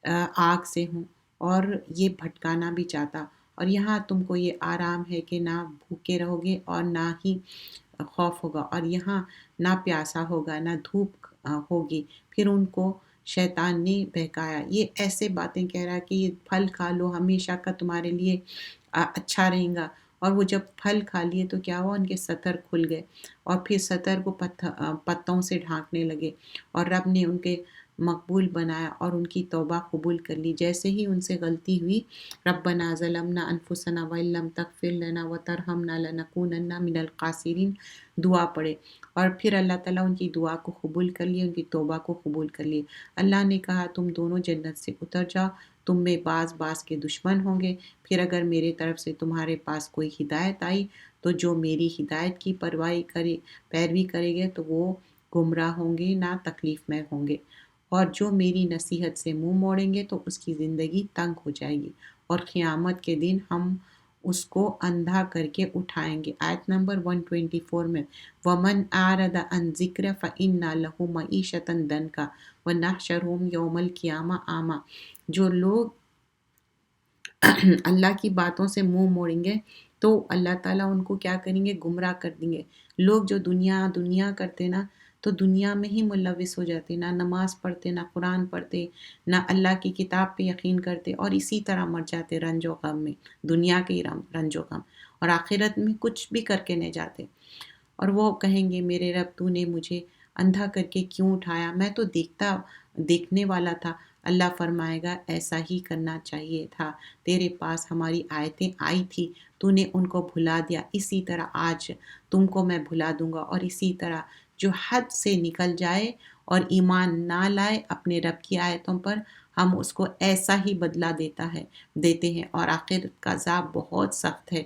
آگ سے ہوں، اور یہ بھٹکانا بھی چاہتا، اور یہاں تم کو یہ آرام ہے کہ نہ بھوکے رہو گے اور نہ ہی خوف ہوگا، اور یہاں نہ پیاسا ہوگا نہ دھوپ ہوگی۔ پھر ان کو شیطان نے بہکایا، یہ ایسے باتیں کہہ رہا کہ یہ پھل کھا لو، ہمیشہ کا تمہارے لیے اچھا رہے گا۔ اور وہ جب پھل کھا لیے تو کیا ہوا، ان کے سطر کھل گئے اور پھر سطر کو پتوں سے ڈھانکنے لگے، اور رب نے ان کے مقبول بنایا اور ان کی توبہ قبول کر لی۔ جیسے ہی ان سے غلطی ہوئی، ربنا ظلمنا انفسنا وان لم تغفر لنا وترحمنا لنکونن من الخاسرین دعا پڑھے، اور پھر اللہ تعالیٰ ان کی دعا کو قبول کر لیے، ان کی توبہ کو قبول کر لیے۔ اللہ نے کہا تم دونوں جنت سے اتر جاؤ، تم میں بعض کے دشمن ہوں گے، پھر اگر میرے طرف سے تمہارے پاس کوئی ہدایت آئی تو جو میری ہدایت کی پیروی کرے گے تو وہ گمراہ ہوں گے، نہ تکلیف میں ہوں گے، اور جو میری نصیحت سے منہ موڑیں گے تو اس کی زندگی تنگ ہو جائے گی، اور قیامت کے دن ہم اس کو اندھا کر کے اٹھائیں گے۔ آیت نمبر 124 میں وَمَنْ أَعْرَضَ عَنْ ذِكْرِ فَإِنَّ لَهُ مَعِيشَةً ضَنْكًا وَنَحْشُرُهُ يَوْمَ الْقِيَامَةِ أَعْمَىٰ۔ جو لوگ اللہ کی باتوں سے منہ موڑیں گے تو اللہ تعالیٰ ان کو کیا کریں گے، گمراہ کر دیں گے۔ لوگ جو دنیا کرتے نا، تو دنیا میں ہی ملوث ہو جاتے، نہ نماز پڑھتے، نہ قرآن پڑھتے، نہ اللہ کی کتاب پہ یقین کرتے، اور اسی طرح مر جاتے رنج و غم میں، دنیا کے رنج و غم، اور آخرت میں کچھ بھی کر کے نہیں جاتے۔ اور وہ کہیں گے میرے رب تو نے مجھے اندھا کر کے کیوں اٹھایا، میں تو دیکھنے والا تھا۔ اللہ فرمائے گا ایسا ہی کرنا چاہیے تھا، تیرے پاس ہماری آیتیں آئی تھی، تو نے ان کو بھلا دیا، اسی طرح آج تم کو میں بھلا دوں گا۔ اور اسی طرح جو حد سے نکل جائے اور ایمان نہ لائے اپنے رب کی آیتوں پر، ہم اس کو ایسا ہی بدلہ دیتے ہیں، اور آخرت کا عذاب بہت سخت ہے۔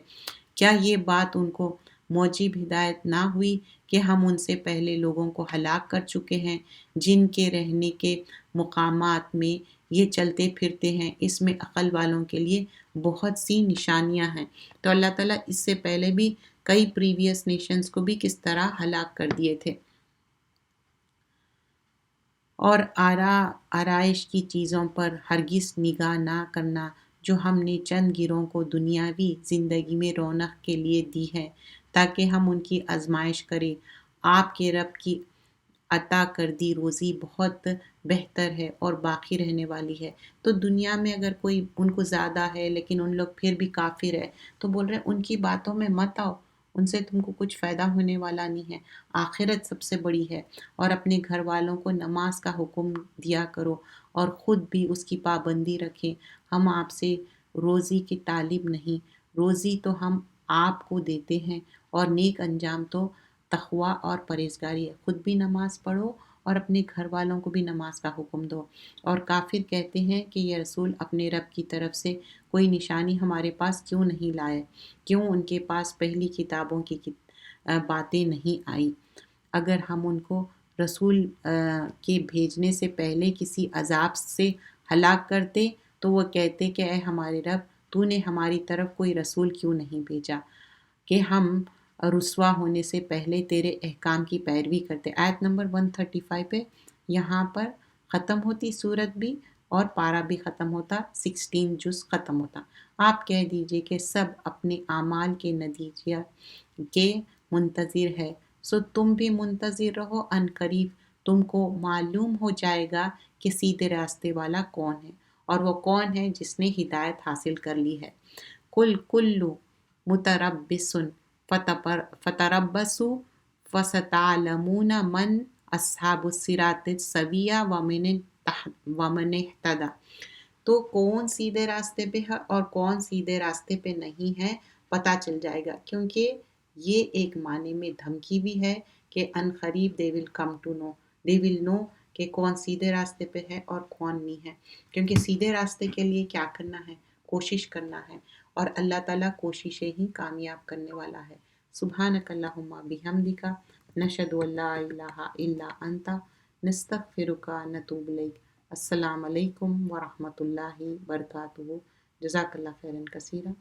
کیا یہ بات ان کو موجب ہدایت نہ ہوئی کہ ہم ان سے پہلے لوگوں کو ہلاک کر چکے ہیں، جن کے رہنے کے مقامات میں یہ چلتے پھرتے ہیں، اس میں عقل والوں کے لیے بہت سی نشانیاں ہیں۔ تو اللہ تعالیٰ اس سے پہلے بھی کئی پریویس نیشنز کو بھی کس طرح ہلاک کر دیے تھے۔ اور آرائش کی چیزوں پر ہرگز نگاہ نہ کرنا جو ہم نے چند گروہوں کو دنیاوی زندگی میں رونق کے لیے دی ہے تاکہ ہم ان کی آزمائش کریں۔ آپ کے رب کی عطا کردی روزی بہت بہتر ہے اور باقی رہنے والی ہے۔ تو دنیا میں اگر کوئی ان کو زیادہ ہے لیکن ان لوگ پھر بھی کافر ہے تو بول رہے ہیں ان کی باتوں میں مت آؤ، ان سے تم کو کچھ فائدہ ہونے والا نہیں ہے۔ آخرت سب سے بڑی ہے، اور اپنے گھر والوں کو نماز کا حکم دیا کرو اور خود بھی اس کی پابندی رکھیں۔ ہم آپ سے روزی کی طالب نہیں، روزی تو ہم آپ کو دیتے ہیں، اور نیک انجام تو تقوی اور پرہیزگاری ہے۔ خود بھی نماز پڑھو اور اپنے گھر والوں کو بھی نماز کا حکم دو۔ اور کافر کہتے ہیں کہ یہ رسول اپنے رب کی طرف سے کوئی نشانی ہمارے پاس کیوں نہیں لائے، کیوں ان کے پاس پہلی کتابوں کی باتیں نہیں آئی۔ اگر ہم ان کو رسول کے بھیجنے سے پہلے کسی عذاب سے ہلاک کرتے تو وہ کہتے کہ اے ہمارے رب، تو نے ہماری طرف کوئی رسول کیوں نہیں بھیجا کہ ہم رسوا ہونے سے پہلے تیرے احکام کی پیروی کرتے۔ آیت نمبر 135 پہ یہاں پر ختم ہوتی صورت بھی اور پارہ بھی ختم ہوتا، 16 جز ختم ہوتا۔ آپ کہہ دیجئے کہ سب اپنے اعمال کے نتیجے کے منتظر ہے، سو تم بھی منتظر رہو، ان قریب تم کو معلوم ہو جائے گا کہ سیدھے راستے والا کون ہے، اور وہ کون ہے جس نے ہدایت حاصل کر لی ہے۔ کل متربص فتربصوا فستعلمون من اصحاب الصراط السویہ ومن اہتدی۔ تو کون سیدھے راستے پہ ہے اور کون سیدھے راستے پہ نہیں ہے پتہ چل جائے گا، کیونکہ یہ ایک معنی میں دھمکی بھی ہے کہ ان قریب they will know کہ کون سیدھے راستے پہ ہے اور کون نہیں ہے، کیونکہ سیدھے راستے کے لیے کیا کرنا ہے، کوشش کرنا ہے، اور اللہ تعالیٰ کوششیں ہی کامیاب کرنے والا ہے۔ سبحانک اللہم بحمدک نشہد ان لا الہ الا انت نستغفرک ونتوب الیک۔ السلام علیکم ورحمۃ اللہ وبرکاتہ۔ جزاک اللہ خیرا کثیرا۔